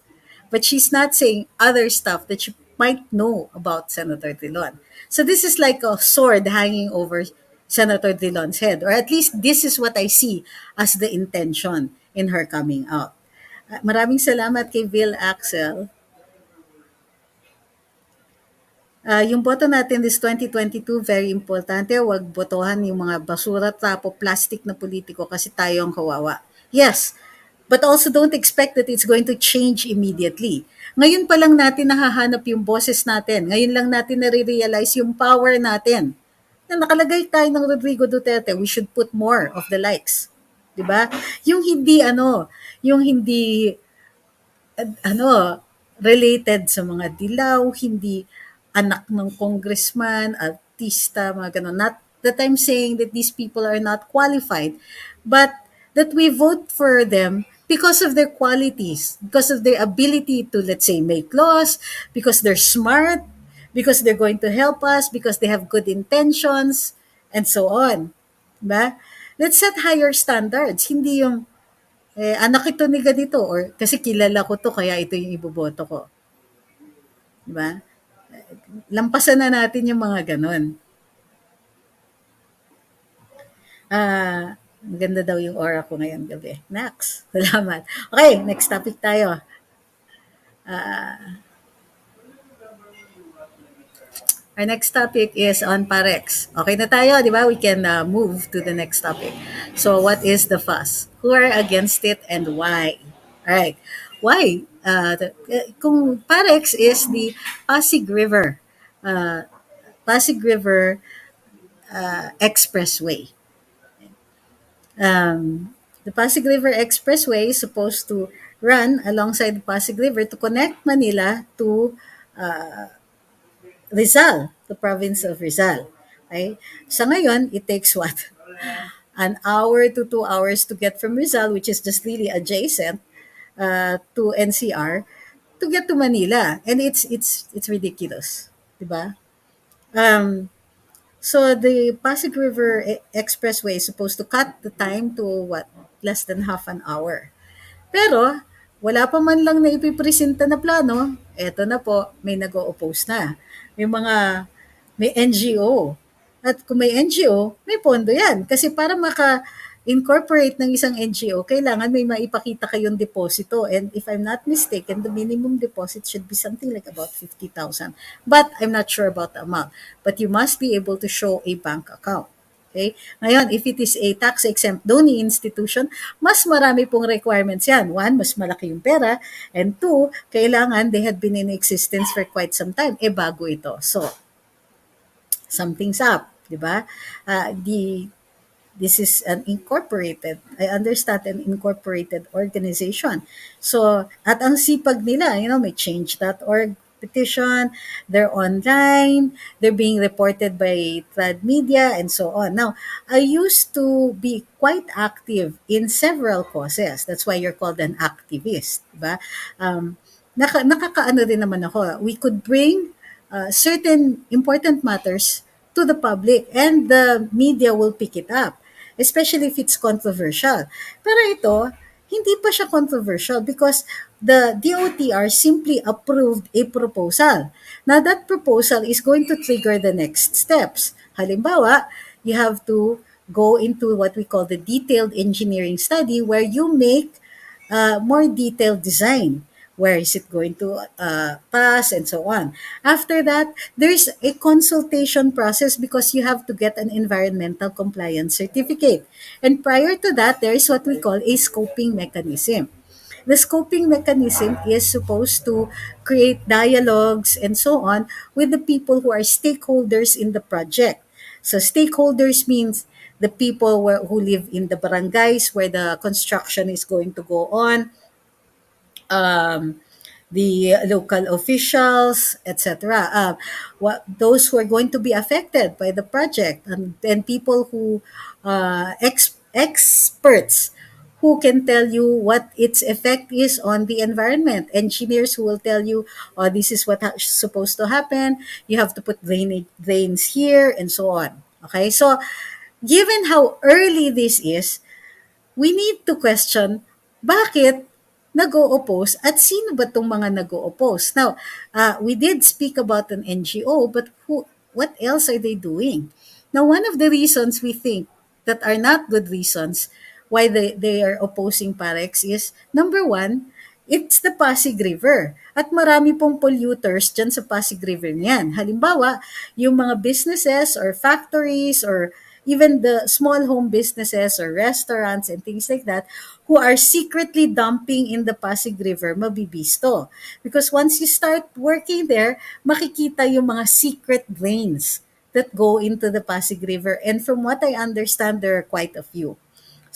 But she's not saying other stuff that you might know about Senator Drilon. So this is like a sword hanging over Senator Drilon's head. Or at least this is what I see as the intention in her coming out. Maraming salamat kay Bill Axel. Yung boto natin this 2022, very importante. Huwag botohan yung mga basura, tapo, plastic na politiko kasi tayo ang kawawa. Yes, but also don't expect that it's going to change immediately. Ngayon pa lang natin nahahanap yung boses natin. Ngayon lang natin nare-realize yung power natin. Na nakalagay tayo ng Rodrigo Duterte, we should put more of the likes. 'Di ba? Yung hindi ano, related sa mga dilaw, hindi anak ng congressman, artista, mga ganun. Not that I'm saying that these people are not qualified, but that we vote for them because of their qualities, because of their ability to, let's say, make laws, because they're smart, because they're going to help us, because they have good intentions, and so on. Diba? Let's set higher standards. Hindi yung anak ito ni ganito or kasi kilala ko 'to kaya ito yung iboboto ko, 'di ba? Lampasan na natin yung mga gano'n. Maganda daw yung aura ko ngayong gabi. Nax, salamat. Okay, next topic tayo. Our next topic is on Parex. Okay na tayo, di ba? We can move to the next topic. So, what is the fuss? Who are against it and why? All right. Why? Kung Parex is the Pasig River, uh, Pasig River Expressway. The Pasig River Expressway is supposed to run alongside the Pasig River to connect Manila to Rizal, the province of Rizal. Okay? Sa ngayon, it takes what? An hour to 2 hours to get from Rizal, which is just really adjacent to NCR, to get to Manila. And it's ridiculous. Diba? So the Pasig River Expressway is supposed to cut the time to what? Less than half an hour. Pero, wala pa man lang na ipipresenta na plano, eto na po, may nag-o-oppose na. May NGO. At kung may NGO, may pondo yan. Kasi para maka-incorporate ng isang NGO, kailangan may maipakita kayong deposito. And if I'm not mistaken, the minimum deposit should be something like about 50,000. But I'm not sure about the amount. But you must be able to show a bank account. Okay? Ngayon, if it is a tax-exempt donee institution, mas marami pong requirements yan. One, mas malaki yung pera. And two, kailangan they had been in existence for quite some time. Bago ito. So, something's up. Diba? This is an incorporated, I understand, an incorporated organization. So, at ang sipag nila, may change.org petition, they're online, they're being reported by trad media, and so on. Now, I used to be quite active in several causes. That's why you're called an activist. Diba? Nakakaano din naman ako. We could bring certain important matters to the public and the media will pick it up, especially if it's controversial. Pero ito, hindi pa siya controversial because the DOTR simply approved a proposal. Now, that proposal is going to trigger the next steps. Halimbawa, you have to go into what we call the detailed engineering study where you make more detailed design. Where is it going to pass and so on. After that, there's a consultation process because you have to get an environmental compliance certificate. And prior to that, there is what we call a scoping mechanism. The scoping mechanism is supposed to create dialogues and so on with the people who are stakeholders in the project. So stakeholders means the people who live in the barangays where the construction is going to go on, um, the local officials, etc. What those who are going to be affected by the project, and people who experts who can tell you what its effect is on the environment. Engineers who will tell you, oh, this is what supposed to happen. You have to put drains here and so on. Okay, so given how early this is, we need to question bakit nag-o-oppose at sino ba itong mga nag-o-oppose. Now, we did speak about an NGO, but what else are they doing? Now, one of the reasons we think that are not good reasons why they are opposing Parex is, number one, it's the Pasig River. At marami pong polluters dyan sa Pasig River niyan. Halimbawa, yung mga businesses or factories or even the small home businesses or restaurants and things like that who are secretly dumping in the Pasig River, mabibisto. Because once you start working there, makikita yung mga secret drains that go into the Pasig River. And from what I understand, there are quite a few.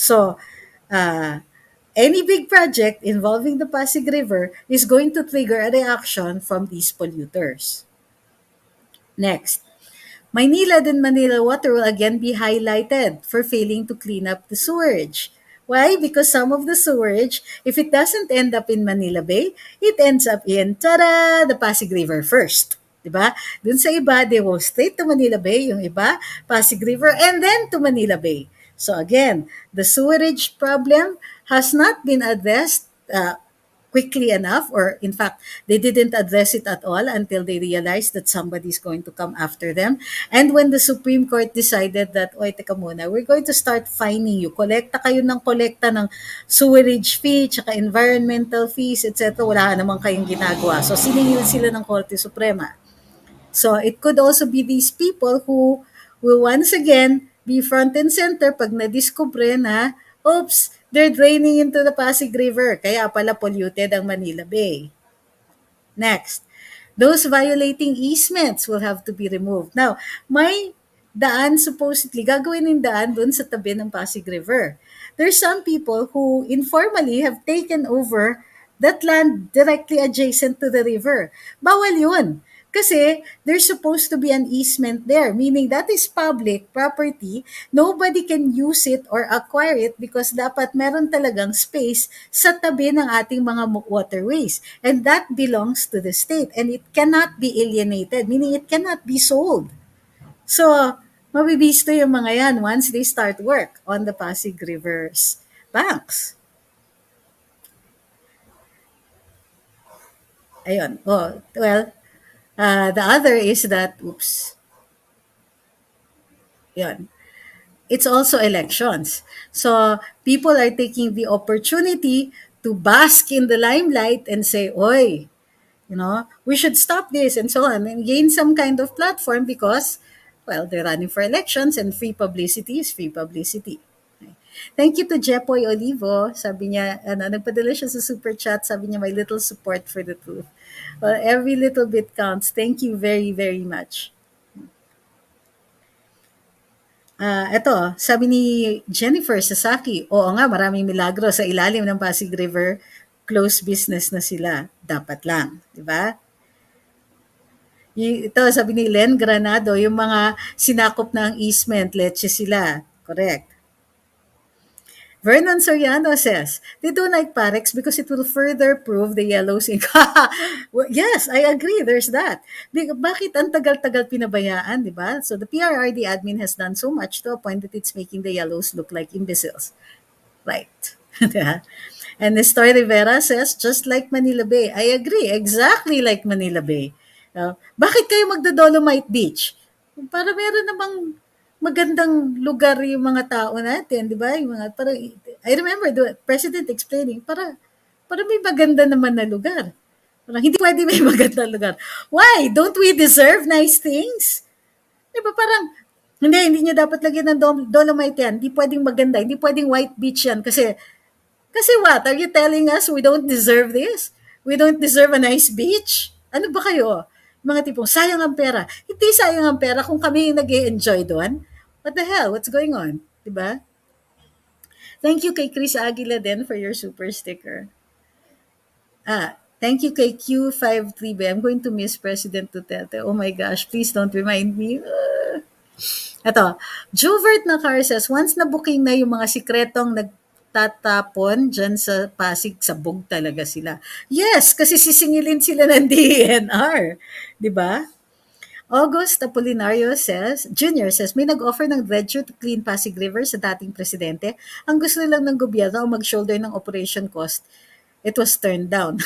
So, uh, any big project involving the Pasig River is going to trigger a reaction from these polluters. Next, Maynilad and Manila Water will again be highlighted for failing to clean up the sewerage. Why? Because some of the sewerage, if it doesn't end up in Manila Bay, it ends up in, tada, the Pasig River first. Diba? Dun sa iba, they will straight to Manila Bay, yung iba, Pasig River, and then to Manila Bay. So again, the sewerage problem has not been addressed quickly enough, or in fact they didn't address it at all until they realized that somebody's going to come after them. And when the Supreme Court decided that, oy, teka muna, we're going to start fining you, kolekta kayo ng kolekta ng sewerage fee tsaka environmental fees, etc., wala naman kayong ginagawa, so siningil sila ng Korte Suprema. So it could also be these people who will once again be front and center pag na-discover na, oops, they're draining into the Pasig River, kaya pala polluted ang Manila Bay. Next, those violating easements will have to be removed. Now, may daan supposedly, gagawin yung daan dun sa tabi ng Pasig River. There's some people who informally have taken over that land directly adjacent to the river. Bawal yun. Kasi there's supposed to be an easement there, meaning that is public property. Nobody can use it or acquire it because dapat meron talagang space sa tabi ng ating mga waterways. And that belongs to the state and it cannot be alienated, meaning it cannot be sold. So, mabibisto yung mga yan once they start work on the Pasig River's banks. Ayun. Oh, well, the other is that, oops, yun. It's also elections. So people are taking the opportunity to bask in the limelight and say, "Oy, we should stop this," and so on, and gain some kind of platform because, well, they're running for elections and free publicity is free publicity. Okay. Thank you to Jepoy Olivo. Sabi niya, nagpadala siya sa super chat. Sabi niya, my little support for the truth. Well, every little bit counts. Thank you very, very much. Eto, sabi ni Jennifer Sasaki, oo nga, maraming milagro sa ilalim ng Pasig River, close business na sila, dapat lang, di ba? Ito, sabi ni Len Granado, yung mga sinakop na ang easement, leche sila. Correct. Vernon Soriano says, they don't like Parex because it will further prove the yellows ink. Well, yes, I agree. There's that. Bakit ang tagal-tagal pinabayaan, di ba? So the PRRD admin has done so much to a point that it's making the yellows look like imbeciles. Right. And Nestor Rivera says, just like Manila Bay. I agree. Exactly like Manila Bay. Bakit kayo magdo-Dolomite Beach? Para meron namang magandang lugar yung mga tao natin, di ba? Yung mga, parang, I remember the president explaining, para may maganda naman na lugar. Parang hindi pwede may magandang lugar. Why? Don't we deserve nice things? Di ba parang, hindi nyo dapat lagyan ng Dolomite yan. Hindi pwedeng maganda. Hindi pwedeng white beach yan. Kasi what? Are you telling us we don't deserve this? We don't deserve a nice beach? Ano ba kayo? Mga tipong, sayang ang pera. Hindi sayang ang pera kung kami yung nag-e-enjoy doon. What the hell? What's going on? 'di ba? Thank you kay Chris Aguila din for your super sticker. Thank you kay Q53B. I'm going to miss President Duterte. Oh my gosh, please don't remind me. Ito, Juvert na car says, once na booking na yung mga sikretong nagtatapon dyan sa Pasig, sabog talaga sila. Yes, kasi sisingilin sila ng DENR. Di ba? August Apolinario says, Junior says, may nag-offer ng dredger to clean Pasig River sa dating presidente. Ang gusto lang ng gobyerno ang mag-shoulder ng operation cost. It was turned down.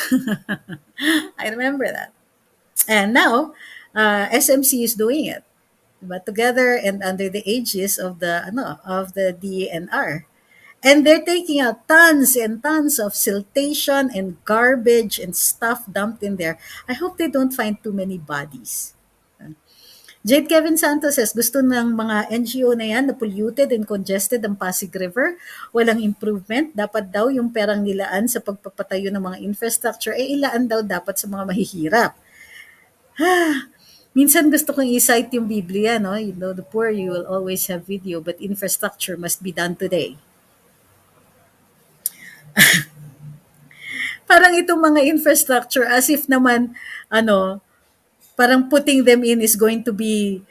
I remember that. And now, SMC is doing it. But together and under the aegis of the DNR. And they're taking out tons and tons of siltation and garbage and stuff dumped in there. I hope they don't find too many bodies. Jade Kevin Santos says, gusto ng mga NGO na yan na polluted and congested ang Pasig River. Walang improvement. Dapat daw yung perang nilaan sa pagpapatayo ng mga infrastructure, ilaan daw dapat sa mga mahihirap. Minsan gusto kong i-cite yung Biblia, no? You know, the poor you will always have video, but infrastructure must be done today. Parang itong mga infrastructure, as if naman, parang putting them in is going to be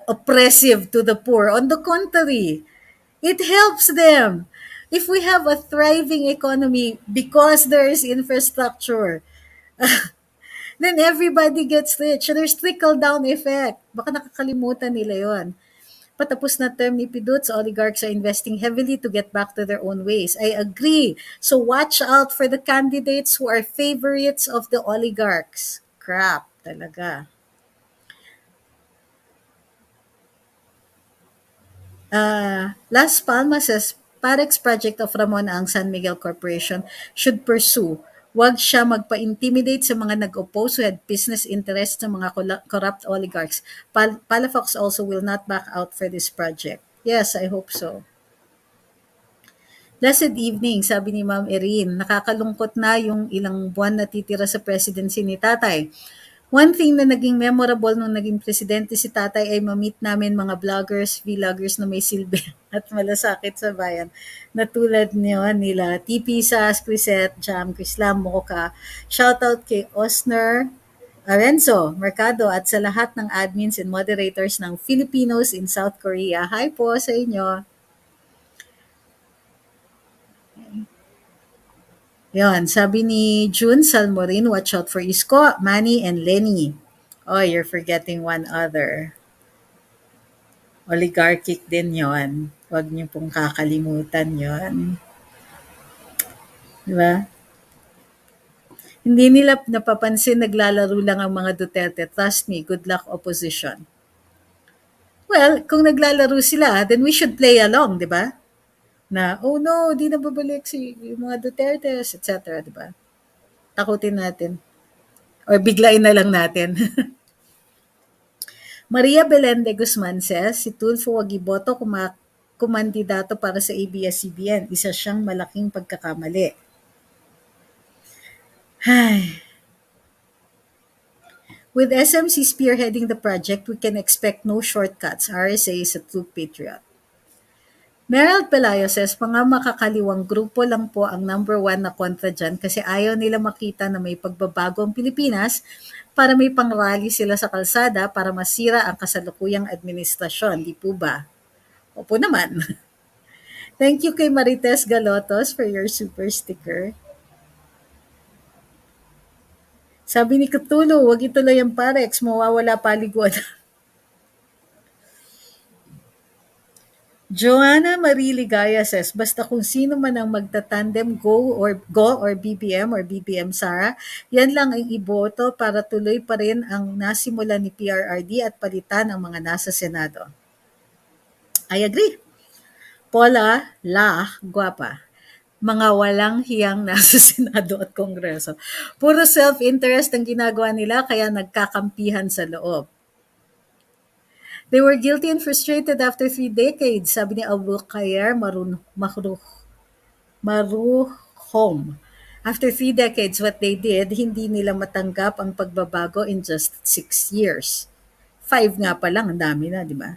oppressive to the poor. On the contrary, it helps them. If we have a thriving economy because there is infrastructure, then everybody gets rich. There's trickle-down effect. Baka nakakalimutan nila yon. Patapos na term ni Piduts, oligarchs are investing heavily to get back to their own ways. I agree. So watch out for the candidates who are favorites of the oligarchs. Crap, talaga. Las Palmas says, Parex project of Ramon ang San Miguel Corporation should pursue. Huwag siya magpa-intimidate sa mga nag-oppose who had business interests ng mga corrupt oligarchs. Palafox also will not back out for this project. Yes, I hope so. Blessed evening, sabi ni Ma'am Erin. Nakakalungkot na yung ilang buwan na titira sa presidency ni Tatay. One thing na naging memorable nung naging presidente si Tatay ay ma-meet namin mga vloggers, vloggers na may silbi at malasakit sa bayan. Na tulad niyo nila TP Sas, Crisette, Jam, Crislam, Mocha. Shoutout kay Osner, Arenzo, Mercado at sa lahat ng admins and moderators ng Filipinos in South Korea. Hi po sa inyo. Yon, sabi ni June Salmorin, watch out for Isko, Manny, and Lenny. Oh, you're forgetting one other. Oligarchic din yon. Huwag niyo pong kakalimutan yon. Di ba? Hindi nila napapansin naglalaro lang ang mga Duterte. Trust me, good luck opposition. Well, kung naglalaro sila, then we should play along, di ba? Na, oh no, di na babalik yung mga Dutertes, etc. Di ba? Takutin natin. Or biglain na lang natin. Maria Belén de Guzman says, si Tulfo wag iboto kumandidato para sa ABS-CBN. Isa siyang malaking pagkakamali. Ay. With SMC spearheading the project, we can expect no shortcuts. RSA is a true patriot. Meryl Pelayo says, mga makakaliwang grupo lang po ang number one na kontra dyan kasi ayaw nila makita na may pagbabago ang Pilipinas para may pangrally sila sa kalsada para masira ang kasalukuyang administrasyon. Di po ba? Opo naman. Thank you kay Marites Galotos for your super sticker. Sabi ni Cthulhu, wag ituloy ang Parex, mawawala paliguan. Joanna Marie Ligaya says, basta kung sino man ang magtatandem Go or BBM Sara, yan lang ang iboto para tuloy pa rin ang nasimula ni PRRD at palitan ang mga nasa Senado. I agree. Paula Guapa. Mga walang hiyang nasa Senado at Kongreso. Puro self-interest ang ginagawa nila kaya nagkakampihan sa loob. They were guilty and frustrated after 3 decades, sabi ni Abu Khayer Maruhom. After 3 decades, what they did, hindi nila matanggap ang pagbabago in just 6 years. 5 nga pa lang, ang dami na, di ba?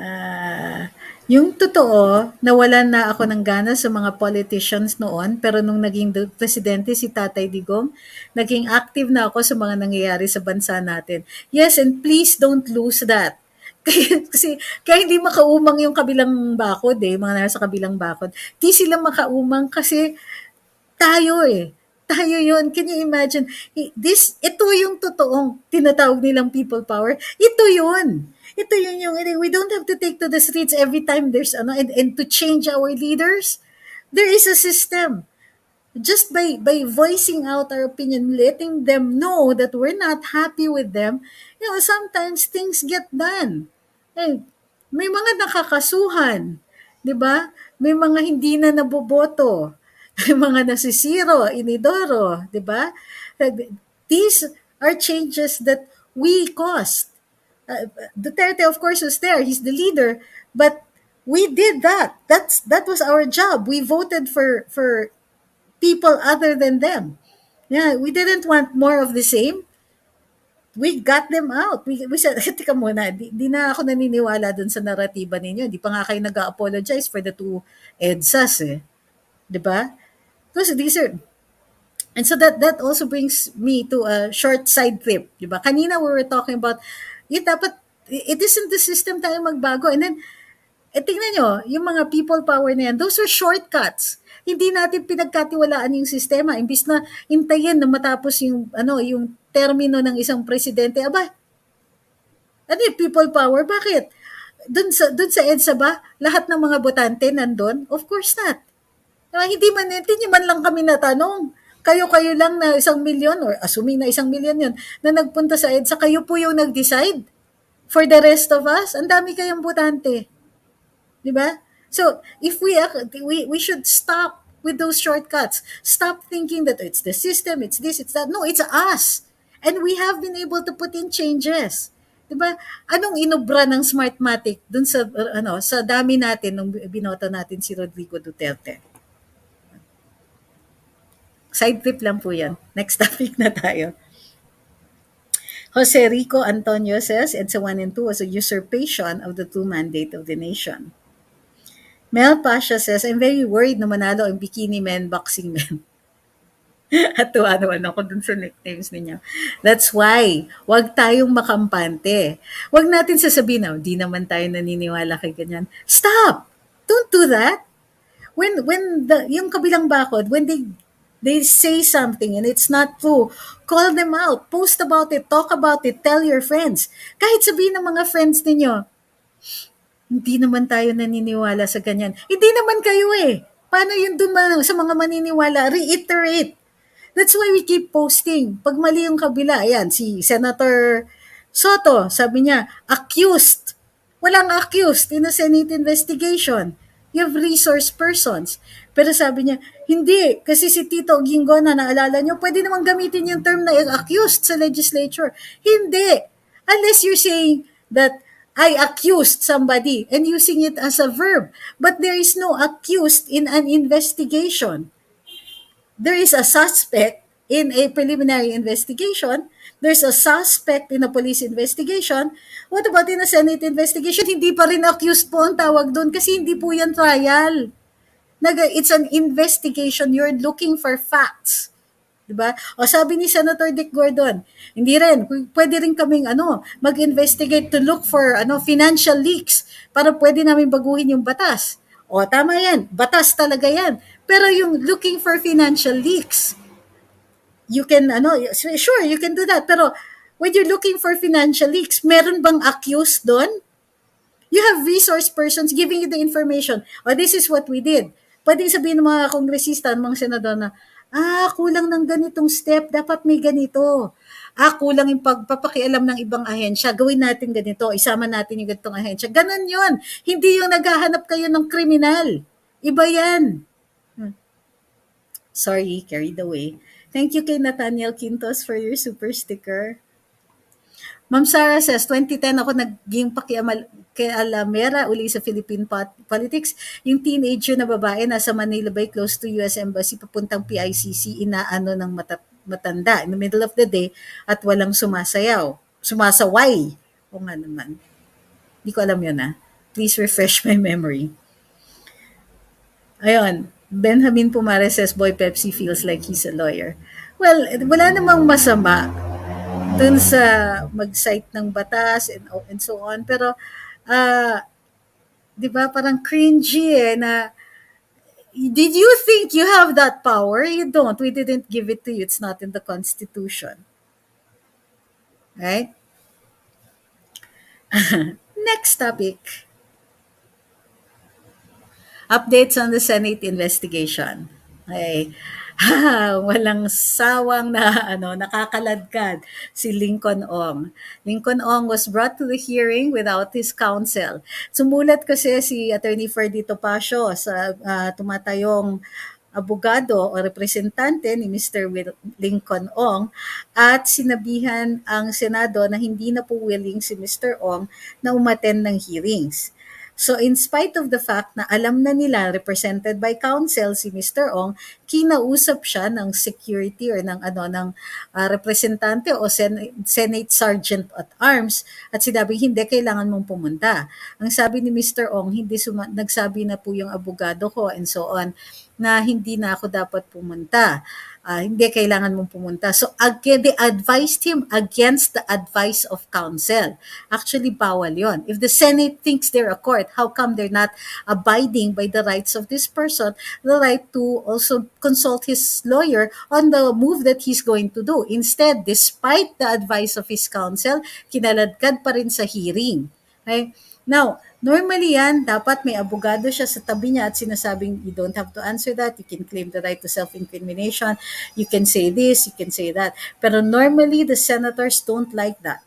Ah, yung totoo, nawalan na ako ng gana sa mga politicians noon, pero nung naging presidente si Tatay Digong, naging active na ako sa mga nangyayari sa bansa natin. Yes, and please don't lose that. Kasi kaya hindi makaumang yung kabilang bakod mga nasa kabilang bakod. Di sila makaumang kasi tayo tayo yun. Can you imagine? Ito yung totoong tinatawag nilang people power. Ito yun. Ito yun yung, we don't have to take to the streets every time there's, and to change our leaders. There is a system. Just by voicing out our opinion, letting them know that we're not happy with them, sometimes things get done. Eh, may mga nakakasuhan, 'di ba? May mga hindi na naboboto. May mga nasisiro, inidoro, 'di ba? These are changes that we caused. Duterte, of course, was there. He's the leader, but we did that. That was our job. We voted for people other than them. Yeah, we didn't want more of the same. We got them out. We said, teka muna, di na ako naniniwala dun sa naratiba ninyo. Di pa nga kayo nag-apologize for the two EDSAs Di ba? Because these are, and so that also brings me to a short side trip. Di ba? Kanina we were talking about, dapat, it isn't the system tayo magbago. And then, tingnan nyo, yung mga people power na yan, those are shortcuts. Hindi natin pinagkatiwalaan yung sistema. Imbis na intayin na matapos yung termino ng isang presidente, aba, ano yung people power? Bakit? Dun sa EDSA ba, lahat ng mga botante nandun? Of course not. Hindi man lang kami natanong. Kayo-kayo lang na 1,000,000 or assuming na 1,000,000 yun, na nagpunta sa EDSA, kayo po yung nag-decide. For the rest of us, ang dami kayong botante. Di ba? So, if we should stop with those shortcuts. Stop thinking that it's the system, it's this, it's that. No, it's us. And we have been able to put in changes. 'Di ba? Anong inobra ng Smartmatic dun sa dami natin nung binoto natin si Rodrigo Duterte? Side trip lang po 'yan. Next topic na tayo. Jose Rico Antonio says EDSA 1 and 2 was a usurpation of the true mandate of the nation. Mel Pasha says, I'm very worried na manalo ang bikini men, boxing men. At tuwa naman ako dun sa nicknames ninyo. That's why, wag tayong makampante. Wag natin sasabihin na, di naman tayo naniniwala kay ganyan. Stop! Don't do that. When yung kabilang bakod, when they say something and it's not true, call them out, post about it, talk about it, tell your friends. Kahit sabihin ng mga friends ninyo, hindi naman tayo naniniwala sa ganyan. Hindi naman kayo Paano yun dun sa mga maniniwala? Reiterate. That's why we keep posting. Pag mali yung kabila, ayan, si Senator Soto, sabi niya, accused. Walang accused in a Senate investigation. You have resource persons. Pero sabi niya, hindi. Kasi si Tito Ginggona, naalala niyo, pwede namang gamitin yung term na accused sa legislature. Hindi. Unless you're saying that I accused somebody and using it as a verb. But there is no accused in an investigation. There is a suspect in a preliminary investigation. There's a suspect in a police investigation. What about in a Senate investigation? Hindi pa rin accused po ang tawag doon kasi hindi po yan trial. It's an investigation. You're looking for facts. Diba? O sabi ni Senator Dick Gordon, hindi rin, pwede rin kaming mag-investigate to look for financial leaks para pwede namin baguhin yung batas. O tama yan, batas talaga yan. Pero yung looking for financial leaks, you can, sure, you can do that. Pero when you're looking for financial leaks, meron bang accused doon? You have resource persons giving you the information. O this is what we did. Pwedeng sabihin ng mga kongresista, ng mga senador na, kulang ng ganitong step, dapat may ganito. Kulang yung pagpapakialam ng ibang ahensya, gawin natin ganito, isama natin yung ganitong ahensya. Ganon yun. Hindi yung naghahanap kayo ng kriminal. Iba yan. Sorry, carried away. Thank you kay Nathaniel Quintos for your super sticker. Ma'am Sarah says, 2010 ako naging pakialamera uli sa Philippine politics. Yung teenager na babae nasa Manila Bay close to US Embassy papuntang PICC, inaano ng matanda in the middle of the day at walang sumasaway. O nga naman. Hindi ko alam yun Please refresh my memory. Ayun, Benjamin Pumares says, Boy Pepsi feels like he's a lawyer. Well, wala namang masama dun sa mag-cite ng batas and so on. Pero, uh, di ba, parang cringy na, did you think you have that power? You don't. We didn't give it to you. It's not in the Constitution. Right? Next topic. Updates on the Senate investigation. Okay. Walang sawang na nakakaladkad si Lincoln Ong. Lincoln Ong was brought to the hearing without his counsel. Sumulat kasi si Attorney Ferdy Topacio sa tumatayong abogado o representante ni Mr. Lincoln Ong at sinabihan ang Senado na hindi na po willing si Mr. Ong na umattend ng hearings. So in spite of the fact na alam na nila represented by counsel si Mr. Ong, kinausap siya ng security or ng representante o Senate Sergeant at Arms at sinabi hindi kailangan mong pumunta. Ang sabi ni Mr. Ong, nagsabi na po yung abogado ko and so on na hindi na ako dapat pumunta. Hindi kailangan mong pumunta. So again, they advised him against the advice of counsel. Actually, bawal yon. If the Senate thinks they're a court, how come they're not abiding by the rights of this person, the right to also consult his lawyer on the move that he's going to do? Instead, despite the advice of his counsel, kinaladkad pa rin sa hearing. Okay? Now, normally yan, dapat may abogado siya sa tabi niya at sinasabing, you don't have to answer that, you can claim the right to self-incrimination, you can say this, you can say that. Pero normally, the senators don't like that.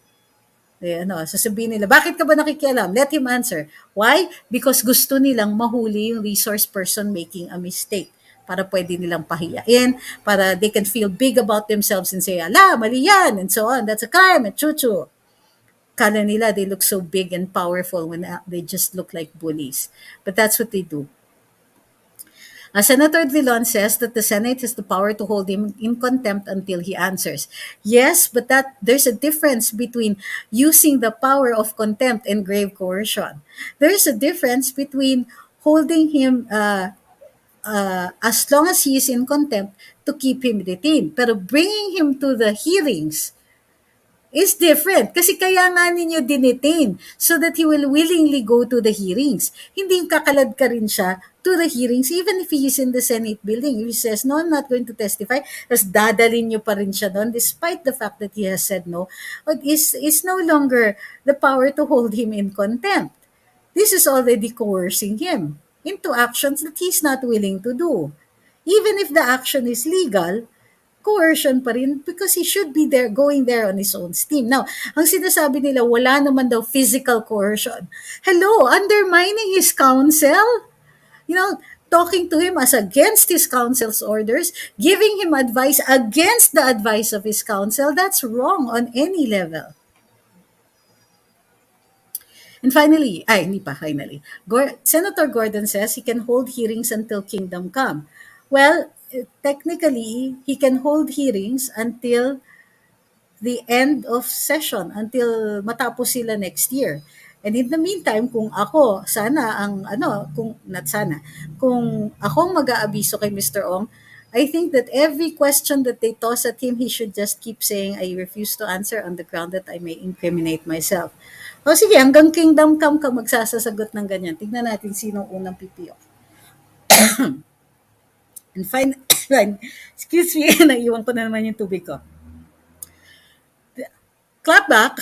Sasabihin nila, bakit ka ba nakikialam? Let him answer. Why? Because gusto nilang mahuli yung resource person making a mistake para pwede nilang pahiyain, para they can feel big about themselves and say, ala, mali yan, and so on. That's a crime, and chuchu. Kala nila they look so big and powerful when they just look like bullies. But that's what they do. Senator Dillon says that the Senate has the power to hold him in contempt until he answers. Yes, but there's a difference between using the power of contempt and grave coercion. There's a difference between holding him as long as he is in contempt to keep him detained. Pero bringing him to the hearings is different. Kasi kaya nga ninyo dinetain so that he will willingly go to the hearings. Hindi yung kakalad ka rin siya to the hearings even if he is in the Senate building. If he says, no, I'm not going to testify, tapos dadalin nyo pa rin siya doon despite the fact that he has said no, is no longer the power to hold him in contempt. This is already coercing him into actions that he's not willing to do. Even if the action is legal, coercion pa rin because he should be there, going there on his own steam. Now, ang sinasabi nila, wala naman daw physical coercion. Hello, undermining his counsel? Talking to him as against his counsel's orders, giving him advice against the advice of his counsel, that's wrong on any level. And finally, hindi pa finally, Senator Gordon says he can hold hearings until kingdom come. Well, technically, he can hold hearings until the end of session, until matapos sila next year. And in the meantime, kung ako, kung akong mag-aabiso kay Mr. Ong, I think that every question that they toss at him, he should just keep saying, I refuse to answer on the ground that I may incriminate myself. O sige, hanggang kingdom come ka magsasasagot ng ganyan. Tignan natin sino unang pipiyo. And excuse me, naiwan ko na naman yung tubig ko. Clap back.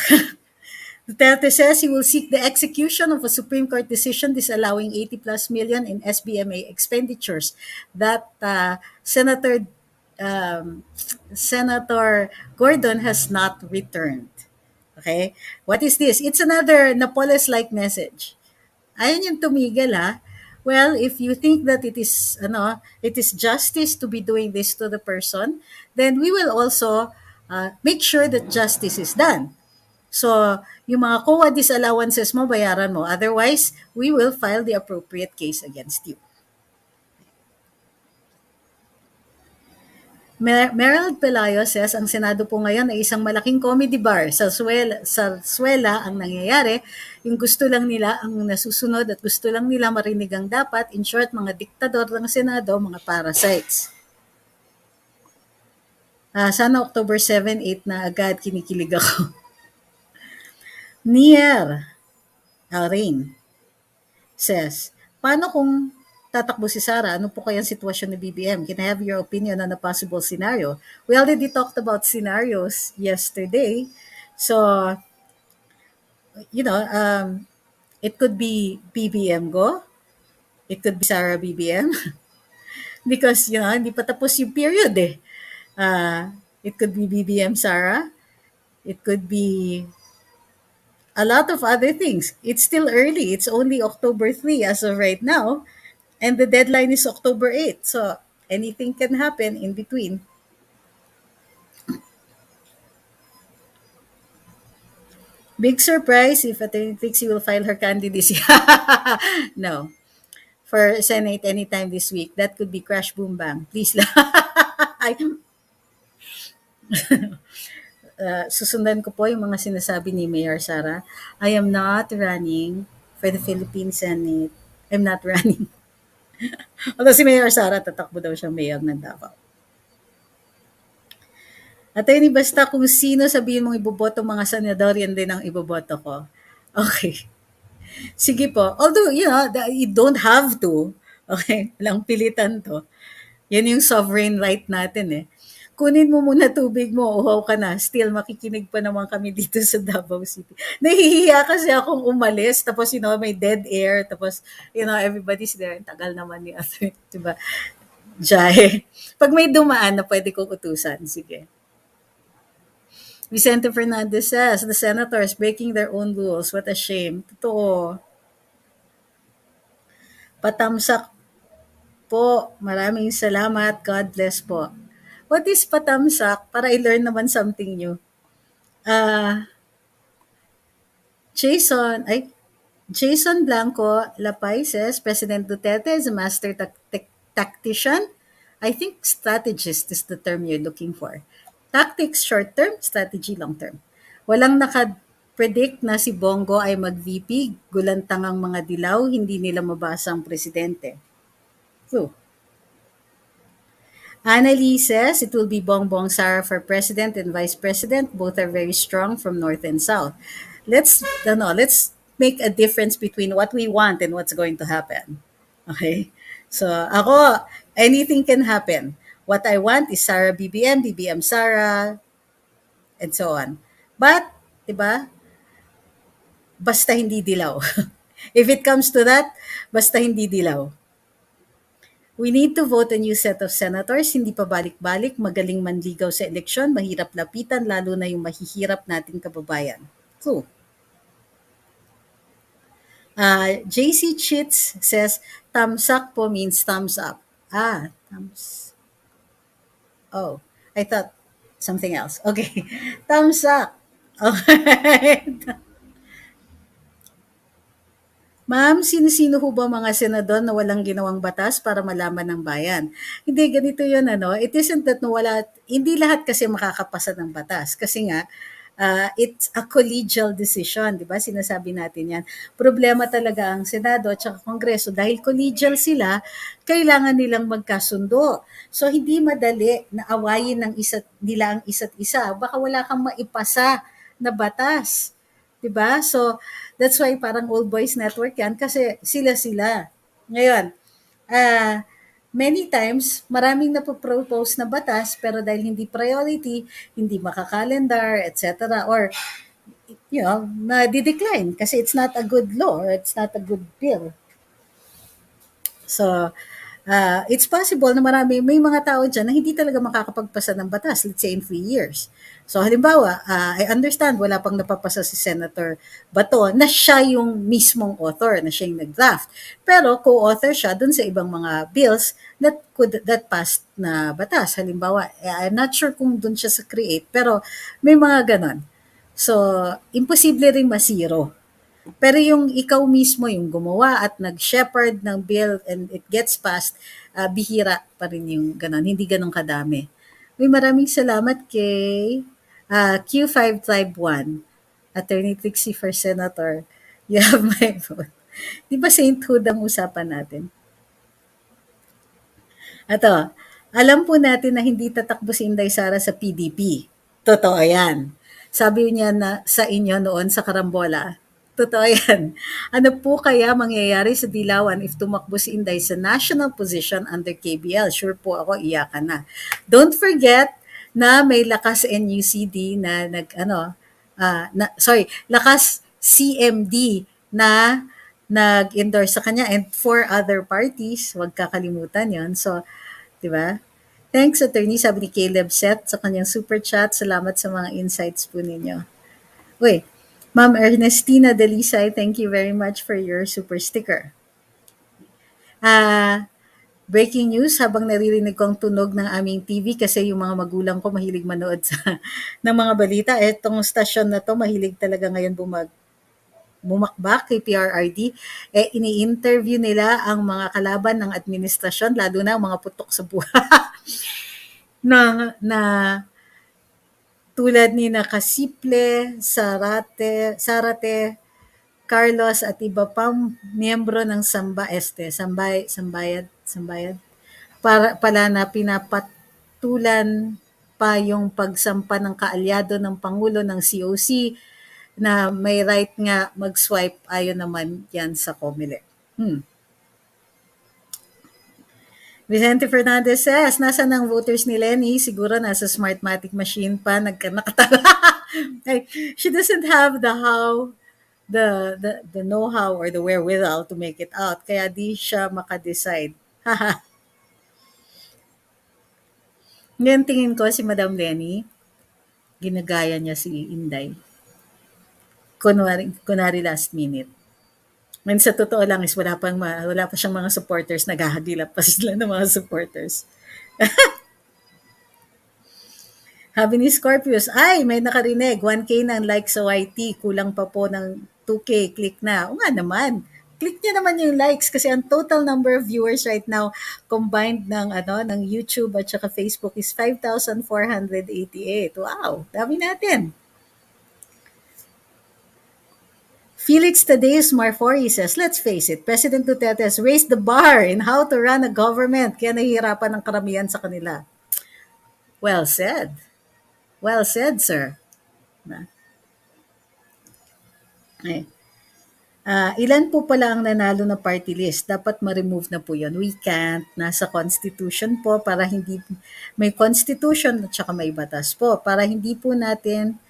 Duterte says he will seek the execution of a Supreme Court decision disallowing 80 plus million in SBMA expenditures that Senator Gordon has not returned. Okay? What is this? It's another Napoles-like message. Ayun yung tumigil ha. Well, if you think that it is justice to be doing this to the person, then we will also make sure that justice is done. So, yung mga COA disallowances mo, bayaran mo. Otherwise, we will file the appropriate case against you. Meryl Pelayo says, ang Senado po ngayon ay isang malaking comedy bar. Sa swela ang nangyayari. Yung gusto lang nila ang nasusunod at gusto lang nila marinig ang dapat. In short, mga diktador ng Senado, mga parasites. Sana October 7, 8 na agad kinikilig ako. Nier Alrain says, paano kung tatakbo si Sarah? Ano po kayang sitwasyon ni BBM? Can I have your opinion on a possible scenario? We already talked about scenarios yesterday. So, it could be BBM go. It could be Sarah BBM. Because, hindi pa tapos yung period eh. It could be BBM Sarah. It could be a lot of other things. It's still early. It's only October 3 as of right now. And the deadline is October 8. So anything can happen in between. Big surprise if Attorney Trixie will file her candidacy. No. For Senate anytime this week. That could be crash boom bang. Please lang. Susundan ko po yung mga sinasabi ni Mayor Sara. I am not running for the Philippine Senate. I'm not running. Although si Mayor Sara, tatakbo daw siyang mayor ng Davao. Attorney, basta kung sino sabihin mong iboboto mga senador, yan din ang iboboto ko. Okay. Sige po. Although, you don't have to. Okay? Walang pilitan to. Yan yung sovereign right natin eh. Kunin mo muna tubig mo, uhaw ka na. Still, makikinig pa naman kami dito sa Davao City. Nahihiya kasi akong umalis, tapos, may dead air, tapos, everybody's there. Ang tagal naman ni other, diba? Jai. Pag may dumaan na pwede kong utusan, sige. Vicente Fernandez says, the senators breaking their own rules. What a shame. Totoo. Patamsak po. Maraming salamat. God bless po. What is patamsak? Para I-learn naman something new. Jason Blanco Lapay says, President Duterte is a master tactician. I think strategist is the term you're looking for. Tactics short-term, strategy long-term. Walang nakapredict na si Bongo ay mag-VP, gulantang ang mga dilaw, hindi nila mabasa ang presidente. True. Annalie says it will be Bongbong Sara for president and vice president. Both are very strong from north and south. Let's make a difference between what we want and what's going to happen. Okay? So, ako, anything can happen. What I want is Sara BBM, BBM Sara, and so on. But, diba, basta hindi dilaw. If it comes to that, basta hindi dilaw. We need to vote a new set of senators, hindi pa balik-balik, magaling manligaw sa eleksyon, mahirap lapitan, lalo na yung mahihirap nating kababayan. True. JC Chits says, tamsak po means thumbs up. Thumbs. Oh, I thought something else. Okay. Thumbs up. Okay. Ma'am, sino-sino ho ba mga senador na walang ginawang batas para malaman ng bayan? Hindi, ganito yun, It isn't that hindi lahat kasi makakapasa ng batas. Kasi nga, it's a collegial decision, di ba? Sinasabi natin yan. Problema talaga ang Senado at saka Kongreso. Dahil collegial sila, kailangan nilang magkasundo. So, hindi madali na awayin nila ang isa't isa. Baka wala kang maipasa na batas. Diba? So, that's why parang old boys network yan kasi sila-sila. Ngayon, many times, maraming napopropose na batas pero dahil hindi priority, hindi makakalendar, etc. Or, na-decline kasi it's not a good law or it's not a good bill. So, it's possible na may mga tao dyan na hindi talaga makakapagpasa ng batas, let's say in 3 years. So halimbawa, I understand wala pang napapasa si Senator Bato na siya yung mismong author, na siya yung nag-draft. Pero co-author siya dun sa ibang mga bills that passed na batas. Halimbawa, I'm not sure kung dun siya sa create, pero may mga ganon. So, imposible ring masiro. Pero yung ikaw mismo yung gumawa at nag-shepherd ng bill and it gets passed, bihira pa rin yung ganon. Hindi ganon kadami. Uy, maraming salamat kay Q5 Tribe 1. Attorney Trixie for Senator. You have my vote. Di ba sainthood ang usapan natin? Ato, alam po natin na hindi tatakbo si Inday Sara sa PDP. Totoo yan. Sabi niya na sa inyo noon sa Karambola. Totoo yan. Ano po kaya mangyayari sa Dilawan if tumakbo si Inday sa national position under KBL? Sure po ako, iyakan na. Don't forget na may lakas NUCD na lakas CMD na nag-endorse sa kanya and four other parties, huwag kakalimutan yon. So, di ba? Thanks, attorney, sabi ni Caleb Set sa kanyang super chat. Salamat sa mga insights po ninyo. Uy, Ma'am Ernestina Delisay, thank you very much for your super sticker. Breaking news, habang naririnig ko ang tunog ng aming TV kasi yung mga magulang ko mahilig manood ng mga balita. Etong stasyon na to, mahilig talaga ngayon bumakbak kay PRRD, ini-interview nila ang mga kalaban ng administrasyon, lalo na ang mga putok sa buhay na tulad ni Nakasiple, Sarate, Carlos at iba pang miyembro ng Sambayad, pala na pinapatulan pa yung pagsampa ng kaalyado ng Pangulo ng COC na may right nga mag-swipe ayon naman yan sa COMELEC. Vicente Fernandez says, nasa ng voters ni Lenny? Siguro nasa Smartmatic machine pa, nakatala. She doesn't have the know-how or the wherewithal to make it out. Kaya di siya makadecide. Ngayon tingin ko si Madam Lenny, ginagaya niya si Inday. Kunwari last minute. And sa totoo lang is wala pa siyang mga supporters, naghahagilap pa sila ng mga supporters. Sabi ni Scorpius, ay, may nakarinig, 1K ng like sa YT, kulang pa po ng 2K, click na. O nga naman, click niya naman yung likes kasi ang total number of viewers right now combined ng YouTube at saka Facebook is 5,488. Wow, dami natin. Felix Tadeus Marfori says, let's face it, President Duterte has raised the bar in how to run a government kaya nahihirapan ang karamihan sa kanila. Well said. Well said, sir. Ilan po pala ang nanalo na party list? Dapat ma-remove na po yun. We can't. Nasa constitution po para hindi, may constitution at saka may batas po. Para hindi po natin,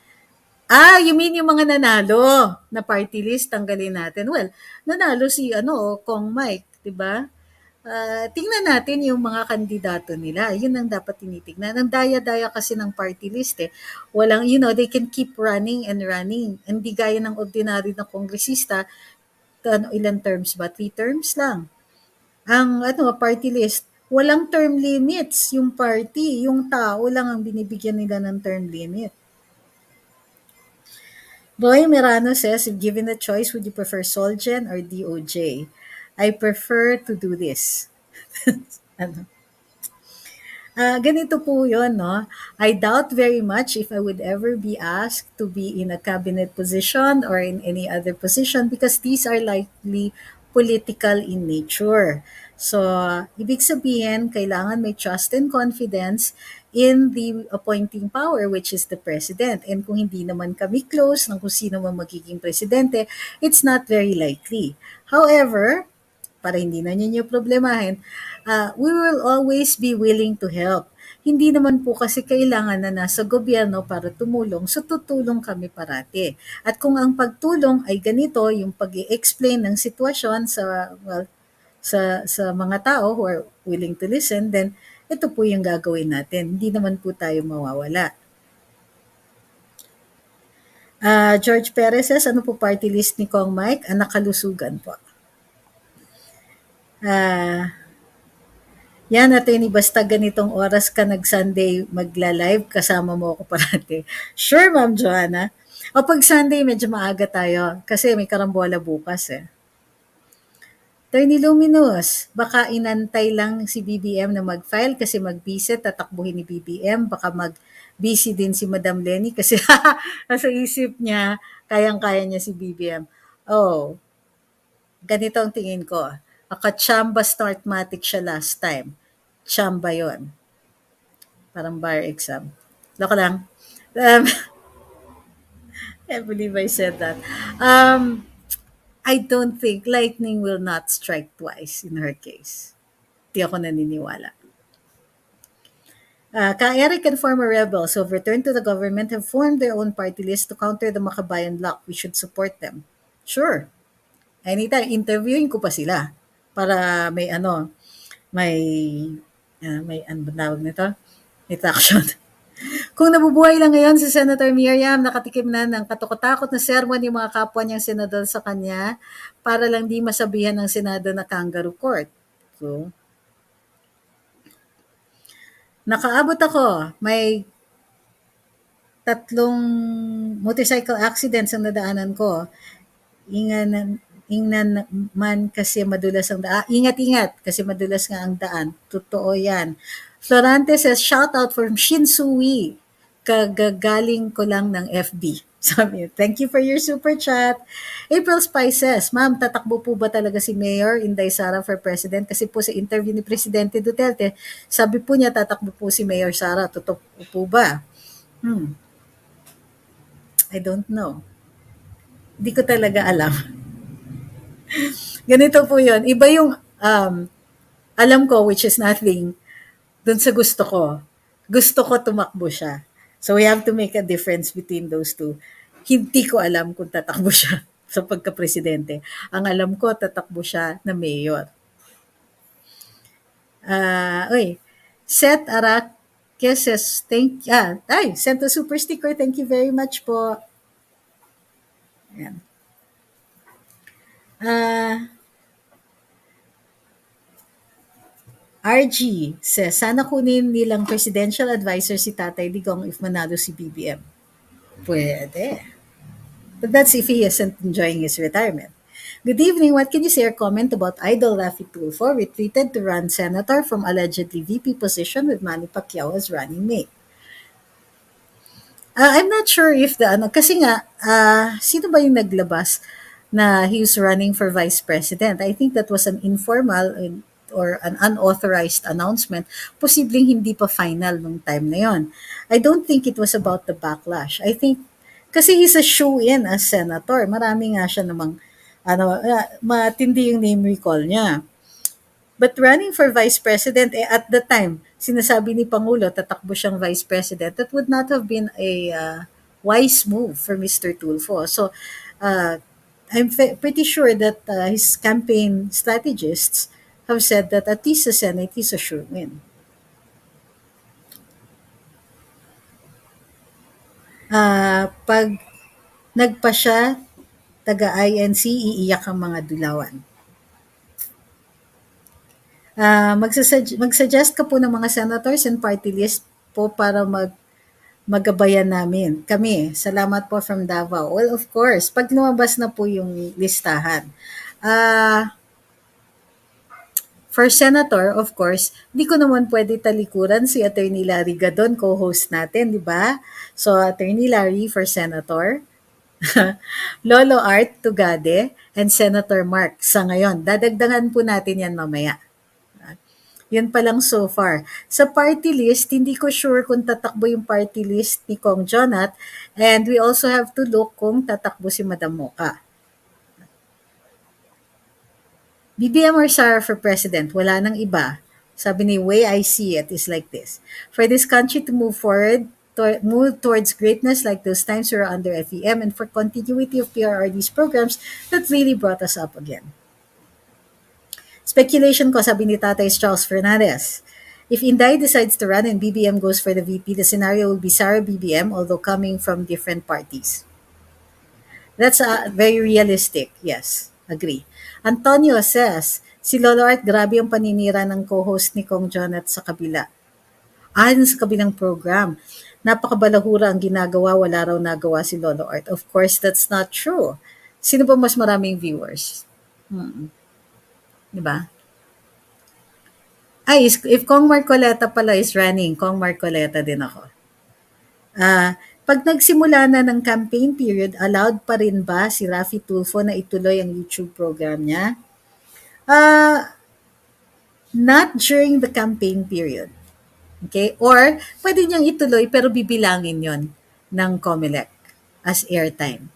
you mean yung mga nanalo na party list, tanggalin natin. Well, nanalo si Kong Mike, di ba? Tingnan natin yung mga kandidato nila. Yun ang dapat tinitignan. Ang daya-daya kasi ng party list Walang, they can keep running and running. Hindi gaya ng ordinary na kongresista, ilan terms ba? 3 terms lang. Ang party list, walang term limits yung party. Yung tao lang ang binibigyan nila ng term limit. Boy Mirano says, if given the choice, would you prefer Solgen or DOJ? I prefer to do this. Ganito po yun, no? I doubt very much if I would ever be asked to be in a cabinet position or in any other position because these are likely political in nature. So, ibig sabihin, kailangan may trust and confidence in the appointing power, which is the president. And kung hindi naman kami close ng kung sino man magiging presidente, it's not very likely. However, para hindi na ninyo problemahin, we will always be willing to help. Hindi naman po kasi kailangan na nasa gobyerno para tumulong, so tutulong kami parati. At kung ang pagtulong ay ganito, yung pag-i-explain ng sitwasyon sa mga tao who are willing to listen, then ito po yung gagawin natin. Hindi naman po tayo mawawala. George Perez says, ano po party list ni Kong Mike? Nakalusugan po. Yan, attorney, basta ganitong oras ka nag-Sunday magla-live, kasama mo ako parati. Sure, Ma'am Joanna. O pag Sunday, medyo maaga tayo kasi may karambola bukas . Attorney Luminous, baka inantay lang si BBM na mag-file kasi mag-visit, tatakbuhin ni BBM, baka busy din si Madam Lenny kasi nasa isip niya, kayang-kaya niya si BBM. Oh, ganito ang tingin ko. Akachamba Smartmatic siya last time. Chamba yon. Parang bar exam. Loko lang. Um, I believe I said that. I don't think lightning will not strike twice in her case. Di ako naniniwala. Ka-Eric and former rebels who have returned to the government have formed their own party list to counter the Makabayan bloc. We should support them. Sure. Anytime, interviewing ko pa sila para may, may ano ba tawag nito? May traction. Kung nabubuhay lang ngayon si Senator Miriam, nakatikim na ng katakot-takot na sermon yung mga kapwa niyang senador sa kanya para lang di masabihan ng Senado na kangaroo court. So, nakaabot ako. May 3 motorcycle accidents ang nadaanan ko. Ingnan man kasi madulas ang daan. Ingat-ingat kasi madulas nga ang daan. Totoo yan. Florante says, shout out from Shinsui. Kagagaling ko lang ng FB. Sabi niya, thank you for your super chat. April Spices, ma'am, tatakbo po ba talaga si Mayor Inday Sara for President? Kasi po sa interview ni Presidente Duterte, sabi po niya tatakbo po si Mayor Sara. Totoo po ba? I don't know. Hindi ko talaga alam. Ganito po yun. Iba yung alam ko, which is nothing, dun sa gusto ko. Gusto ko tumakbo siya. So we have to make a difference between those two. Hindi ko alam kung tatakbo siya sa pagka-presidente. Ang alam ko, tatakbo siya na mayor. Seth Araque says, sent a super sticker. Thank you very much po. Ayan. RG says, sana kunin nilang presidential advisor si Tatay Digong if manalo si BBM. Pwede. But that's if he isn't enjoying his retirement. Good evening. What can you say or comment about Idol Rafi Tulfo retreated to run senator from allegedly VP position with Manny Pacquiao as running mate? I'm not sure if kasi nga, sino ba yung naglabas na he was running for vice president? I think that was an informal or an unauthorized announcement. Posibleng hindi pa final nung time na yon. I don't think it was about the backlash. I think, kasi he's a shoe-in as senator. Marami nga siya namang, matindi yung name recall niya. But running for vice president, at the time, sinasabi ni Pangulo, tatakbo siyang vice president, that would not have been a wise move for Mr. Tulfo. So, I'm pretty sure that his campaign strategists have said that at least sa Senate, he's a sure win. Pag nagpa siya, taga-INC, iiyak ang mga dulawan. Mag-suggest ka po ng mga senators and party list po para magabayan namin. Kami, salamat po from Davao. Well, of course, pag lumabas na po yung listahan. For senator, of course, hindi ko naman pwede talikuran si Attorney Larry Gadon, co-host natin, di ba? So, Attorney Larry for senator. Lolo Art Tugade and Senator Mark sa ngayon. Dadagdagan po natin yan mamaya. Yun pa lang so far. Sa party list, hindi ko sure kung tatakbo yung party list ni Kong Jonat, and we also have to look kung tatakbo si Madam Mocha. BBM or Sara for president, wala nang iba. Sabi ni, way I see it is like this. For this country to move forward, move towards greatness like those times we were under FEM, and for continuity of PRRD's programs that really brought us up again. Speculation ko, sabi ni Tatay Charles Fernandez. If Inday decides to run and BBM goes for the VP, the scenario will be Sara BBM, although coming from different parties. That's very realistic. Yes, agree. Antonio says, si Lolo Art, grabe yung paninira ng co-host ni Kong Jonat sa kabila. Sa kabilang program. Napakabalahura ang ginagawa, wala raw nagawa si Lolo Art. Of course, that's not true. Sino ba mas maraming viewers? di ba? Ay, if Kong Marcoleta pala is running, Kong Marcoleta din ako. Pag nagsimula na ng campaign period, allowed pa rin ba si Raffy Tulfo na ituloy ang YouTube program niya? Not during the campaign period. Okay? Or, pwede niyang ituloy pero bibilangin yon ng COMELEC as airtime.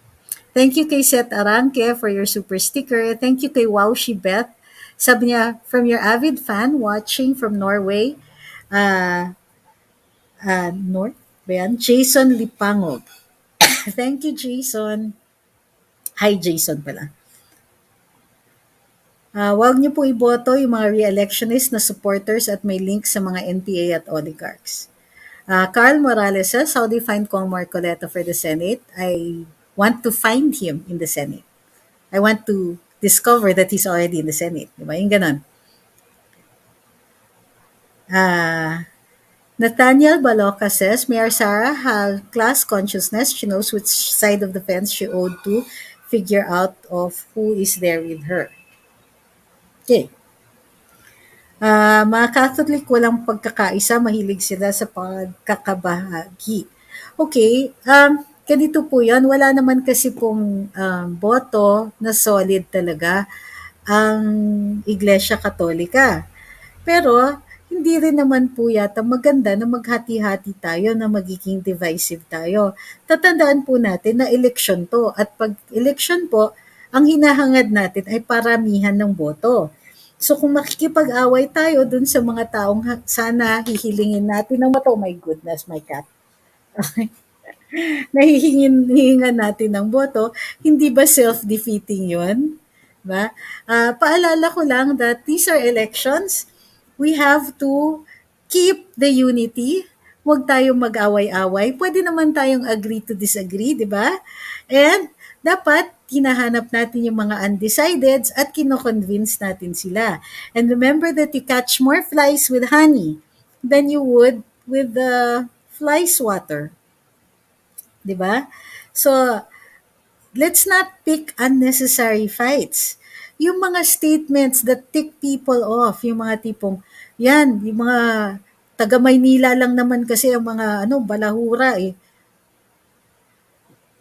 Thank you kay Seth Aranque for your super sticker. Thank you kay Wowshi Beth. Sabi niya, from your avid fan watching from Norway, North ba yan? Jason Lipangog. Thank you, Jason. Hi, Jason pala. Huwag niyo po iboto yung mga re-electionist na supporters at may link sa mga NPA at oligarchs. Carl Morales says, how do you find Kong Marcoleta for the Senate? I want to find him in the Senate. I want to discover that he's already in the Senate. Diba? Yung ganon. Nathaniel Baloca says, Mayor Sarah have class consciousness. She knows which side of the fence she owed to figure out of who is there with her. Okay. Mga Catholic, walang pagkakaisa, mahilig sila sa pagkakabahagi. Okay, ganito po yan. Wala naman kasi pong boto na solid talaga ang Iglesia Katolika. Pero, hindi rin naman po yata maganda na maghati-hati tayo na magiging divisive tayo. Tatandaan po natin na eleksyon to. At pag eleksyon po, ang hinahangad natin ay paramihan ng boto. So kung makikipag-away tayo dun sa mga taong sana hihilingin natin ng boto, oh my goodness, my cat. Hihingan natin ng boto, hindi ba self-defeating yun? Ba? Paalala ko lang that these are elections. We have to keep the unity. Huwag tayong mag-away-away. Pwede naman tayong agree to disagree, di ba? And dapat hinahanap natin yung mga undecideds at kino-convince natin sila. And remember that you catch more flies with honey than you would with the fly swatter. 'Di ba? So, let's not pick unnecessary fights. Yung mga statements that tick people off, yung mga tipong, yan, yung mga taga Maynila lang naman kasi ang mga balahura eh.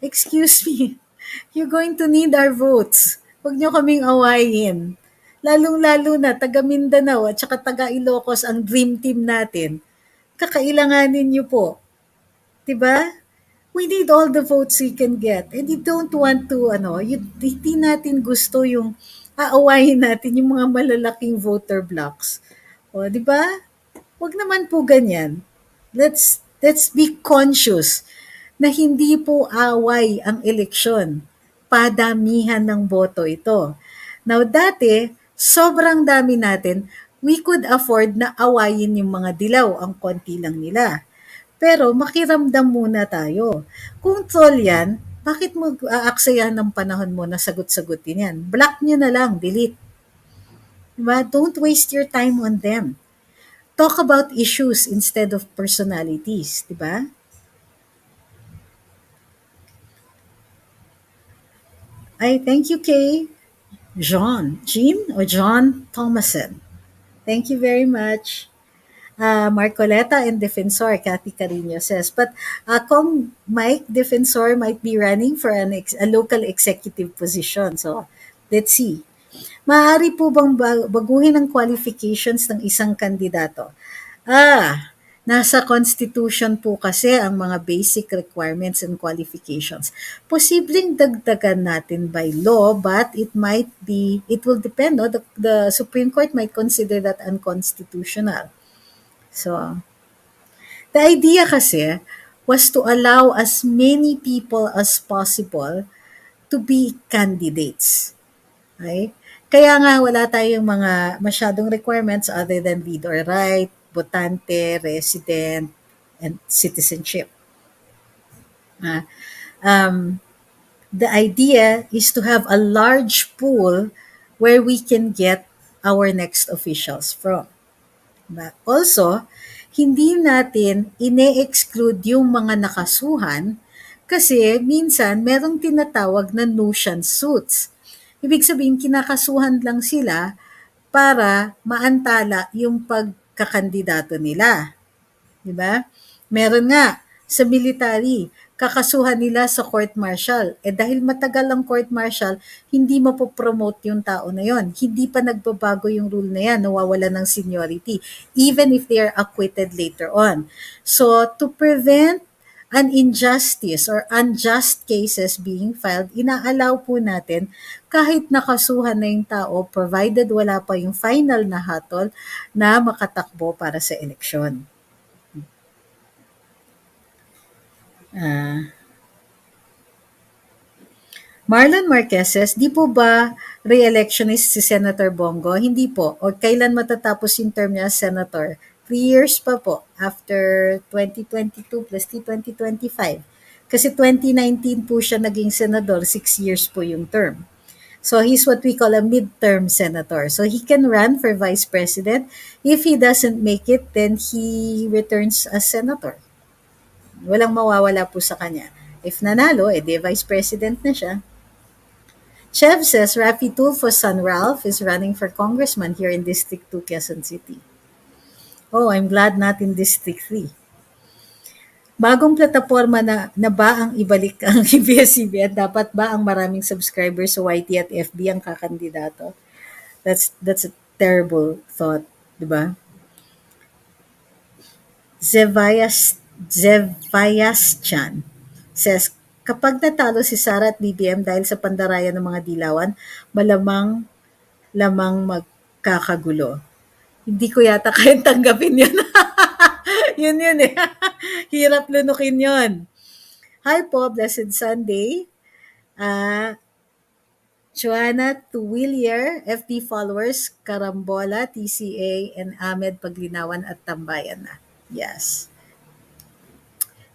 Excuse me, you're going to need our votes. Huwag niyo kaming awayin. Lalong-lalo na taga Mindanao at saka taga Ilocos ang dream team natin. Kakailanganin niyo po. 'Di ba? We need all the votes we can get. And you don't want to, hindi natin gusto yung aawayin natin yung mga malalaking voter blocks. O, di ba? Huwag naman po ganyan. Let's be conscious na hindi po away ang eleksyon. Padamihan ng boto ito. Now, dati, sobrang dami natin, we could afford na awayin yung mga dilaw, ang konti lang nila. Pero makiramdam muna tayo. Kung troll yan, bakit mo aaksayahan ng panahon mo na sagot-sagutin yan? Block nyo na lang, delete. Diba? Don't waste your time on them. Talk about issues instead of personalities, diba? Ay, thank you kay Jean or John Thomason. Thank you very much. Marcoleta and Defensor, Cathy Carino says. But Kong Mike Defensor might be running for a local executive position. So, let's see. Maaari po bang baguhin ang qualifications ng isang kandidato? Nasa Constitution po kasi ang mga basic requirements and qualifications. Posibleng dagdagan natin by law, but it will depend. No? The Supreme Court might consider that unconstitutional. So, the idea kasi was to allow as many people as possible to be candidates. Okay? Kaya nga wala tayong mga masyadong requirements other than read or write, botante, resident, and citizenship. The idea is to have a large pool where we can get our next officials from. But also, hindi natin ine-exclude yung mga nakasuhan kasi minsan merong tinatawag na nuisance suits. Ibig sabihin, kinakasuhan lang sila para maantala yung pagkakandidato nila. 'Di ba? Meron nga sa military, kakasuhan nila sa court martial. Eh dahil matagal ang court martial, hindi mapopromote yung tao na yon. Hindi pa nagbabago yung rule na yan, nawawala ng seniority, even if they are acquitted later on. So to prevent an injustice or unjust cases being filed, inaalaw po natin kahit nakasuhan na yung tao, provided wala pa yung final na hatol na makatakbo para sa eleksyon. Ah, Marlon Marqueses, di po ba re-electionist si Senator Bongo? Hindi po. O kailan matatapos yung term niya as senator? 3 years pa po after 2022 plus 2025. Kasi 2019 po siya naging senador, 6 years po yung term. So he's what we call a midterm senator. So he can run for vice president. If he doesn't make it, then he returns as senator. Walang mawawala po sa kanya. If nanalo, edi vice president na siya. Chev says Rafi Tulfo's son Ralph is running for congressman here in District 2, Quezon City. Oh, I'm glad not in District 3. Bagong plataforma na ba ang ibalik ang ABS-CBN? Dapat ba ang maraming subscribers sa YT at FB ang kakandidato? That's a terrible thought, di ba? Zevias Chan says, kapag natalo si Sara at BBM dahil sa pandarayan ng mga dilawan, malamang lamang magkakagulo. Hindi ko yata kayang tanggapin yun. Yun eh. Hirap lunukin yun. Hi po, blessed Sunday. Joanna Tuwillier, FB followers, Karambola, TCA, and Ahmed Paglinawan at Tambayan na. Yes.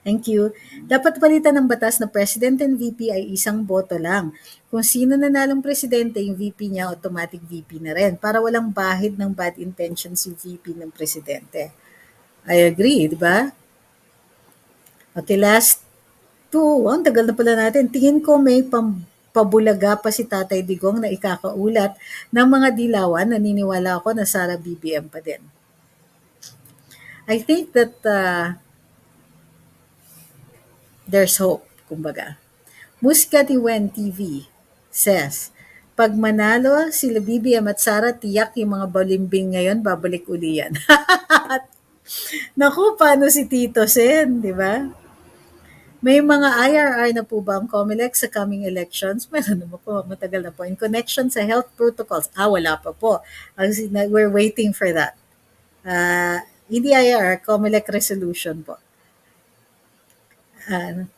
Thank you. Dapat palitan ng batas na President and VP ay isang boto lang. Kung sino nanalong presidente, yung VP niya, automatic VP na rin. Para walang bahid ng bad intentions yung VP ng presidente. I agree, di ba? Okay, last two. Ang tagal na pala natin. Tingin ko may pabulaga pa si Tatay Digong na ikakaulat ng mga dilawan. Naniniwala ako na Sara BBM pa din. I think that there's hope, kumbaga. Muskatiwen TV says, pag manalo sila BBM at Sara, tiyak yung mga balimbing ngayon, babalik uli yan. Naku, paano si Tito Sen, di ba? May mga IRR na po ba ang COMELEC sa coming elections? Meron naman po, matagal na po. In connection sa health protocols, wala pa po. We're waiting for that. Hindi IRR, COMELEC resolution po.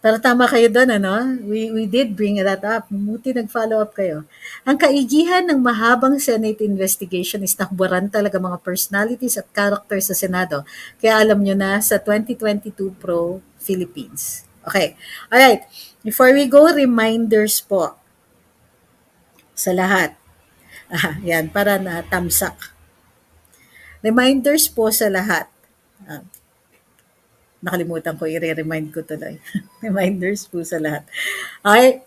Pero tama kayo doon, ano? We did bring that up. Muti nag-follow up kayo. Ang kaigihan ng mahabang Senate investigation is nakburan talaga mga personalities at characters sa Senado. Kaya alam nyo na sa 2022 Pro Philippines. Okay. Alright. Before we go, reminders po sa lahat. Yan, para na tamsak. Reminders po sa lahat. Nakalimutan ko, i-remind ko tuloy. Reminders po sa lahat. Okay.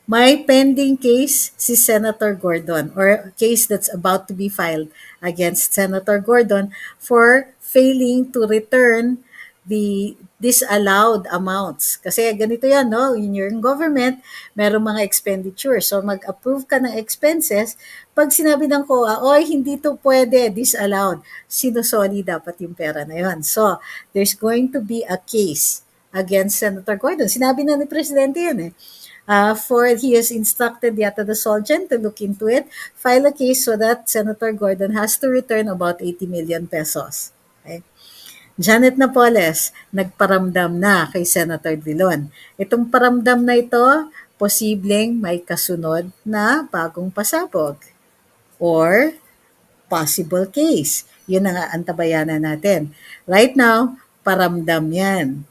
May pending case si Senator Gordon or case that's about to be filed against Senator Gordon for failing to return the disallowed amounts. Kasi ganito yan, no? In your government, merong mga expenditure. So mag-approve ka ng expenses. Pag sinabi ng COA, oy, hindi to pwede, disallowed. Sinusoli dapat yung pera na yun. So there's going to be a case against Senator Gordon. Sinabi na ni Presidente yun eh. For he has instructed yata the Solgen to look into it, file a case so that Senator Gordon has to return about 80 million pesos. Okay? Janet Napoles, nagparamdam na kay Senator Dillon. Itong paramdam na ito, posibleng may kasunod na bagong pasabog or possible case. Yun ang antabayanan natin. Right now, paramdam yan.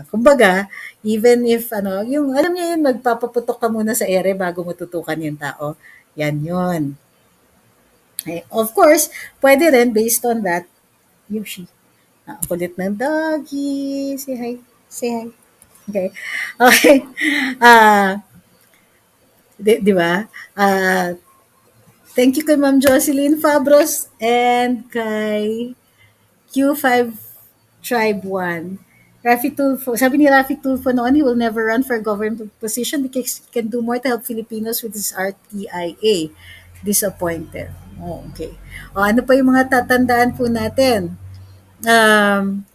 Kumbaga, even if, yung, alam niyo yun, magpapaputok ka muna sa ere bago mo tutukan yung tao. Yan yun. Okay. Of course, pwede rin, based on that, Yoshi. Kulit ng doggy. Say hi. Say hi. Okay. Okay. Di ba? Thank you kay Ma'am Jocelyn Fabros and kay Q5 Tribe 1. Rafi Tulfo, sabi ni Rafi Tulfo noon, he will never run for a government position because he can do more to help Filipinos with his RTIA. Disappointed. Oh, okay. O, ano pa yung mga tatandaan po natin? Um,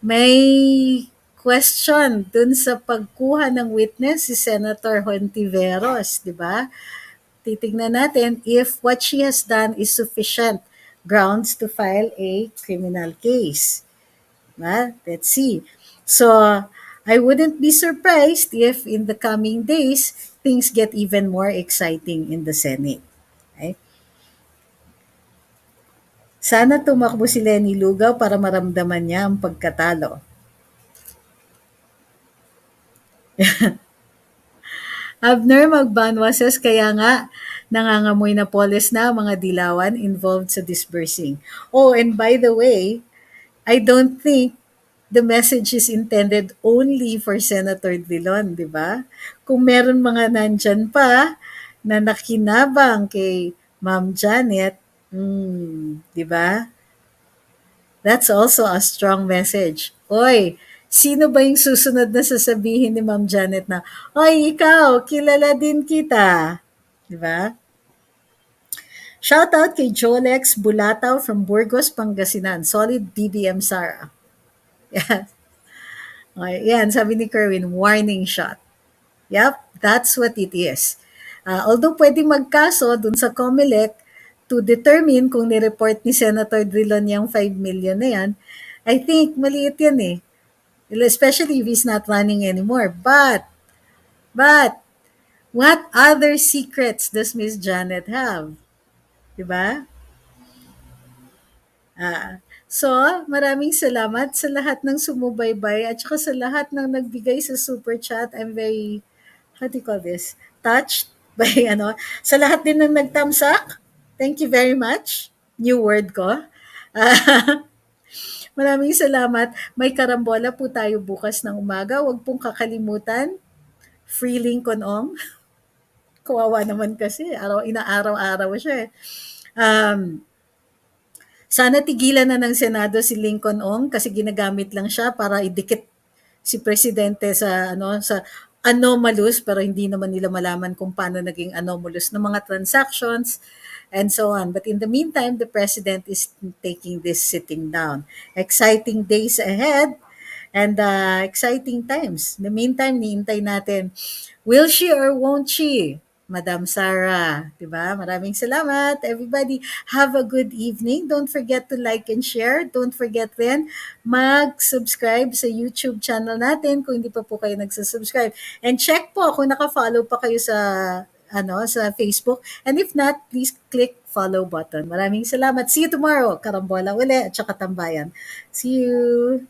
May question dun sa pagkuha ng witness si Senator Hontiveros, di ba? Titignan natin if what she has done is sufficient grounds to file a criminal case. Diba? Let's see. So, I wouldn't be surprised if in the coming days, things get even more exciting in the Senate. Okay? Sana tumakbo si Lenny Lugaw para maramdaman niya ang pagkatalo. Abner Magbanwases, kaya nga nangangamoy na Napoles na ang mga dilawan involved sa disbursing. Oh, and by the way, I don't think the message is intended only for Senator Dillon, di ba? Kung meron mga nandyan pa na nakinabang kay Ma'am Janet, di ba? That's also a strong message. Oy, sino ba yung susunod na sasabihin ni Ma'am Janet na, oy, ikaw, kilala din kita. Di ba? Shout out kay Jolex Bulataw from Burgos, Pangasinan. Solid BBM Sara. Yeah. Okay, yan, sabi ni Kerwin, warning shot. Yep, that's what it is. Although pwede magkaso dun sa COMELEC to determine kung ni-report ni Senator Drilon yung 5 million na yan, I think maliit yan eh. Especially if he's not running anymore. But, what other secrets does Miss Janet have? Diba? So, maraming salamat sa lahat ng sumubaybay at saka sa lahat ng nagbigay sa super chat. I'm very, how do you call this? Touched by sa lahat din ng nagtamsak. Thank you very much. New word ko. Ah, maraming salamat. May karambola po tayo bukas ng umaga. Huwag pong kakalimutan. Free Lincoln Ong. Kawawa naman kasi. Inaaraw-araw siya eh. Um, Sana tigilan na ng Senado si Lincoln Ong kasi ginagamit lang siya para idikit si presidente sa anomalous, pero hindi naman nila malaman kung paano naging anomalous ng mga transactions and so on. But in the meantime, the president is taking this sitting down. Exciting days ahead and exciting times. In the meantime, niintay natin, will she or won't she? Madam Sarah, 'di ba? Maraming salamat everybody. Have a good evening. Don't forget to like and share. Don't forget then mag-subscribe sa YouTube channel natin kung hindi pa po kayo nagsa-subscribe. And check po kung naka-follow pa kayo sa Facebook. And if not, please click follow button. Maraming salamat. See you tomorrow. Karambola uli at saka tambayan. See you.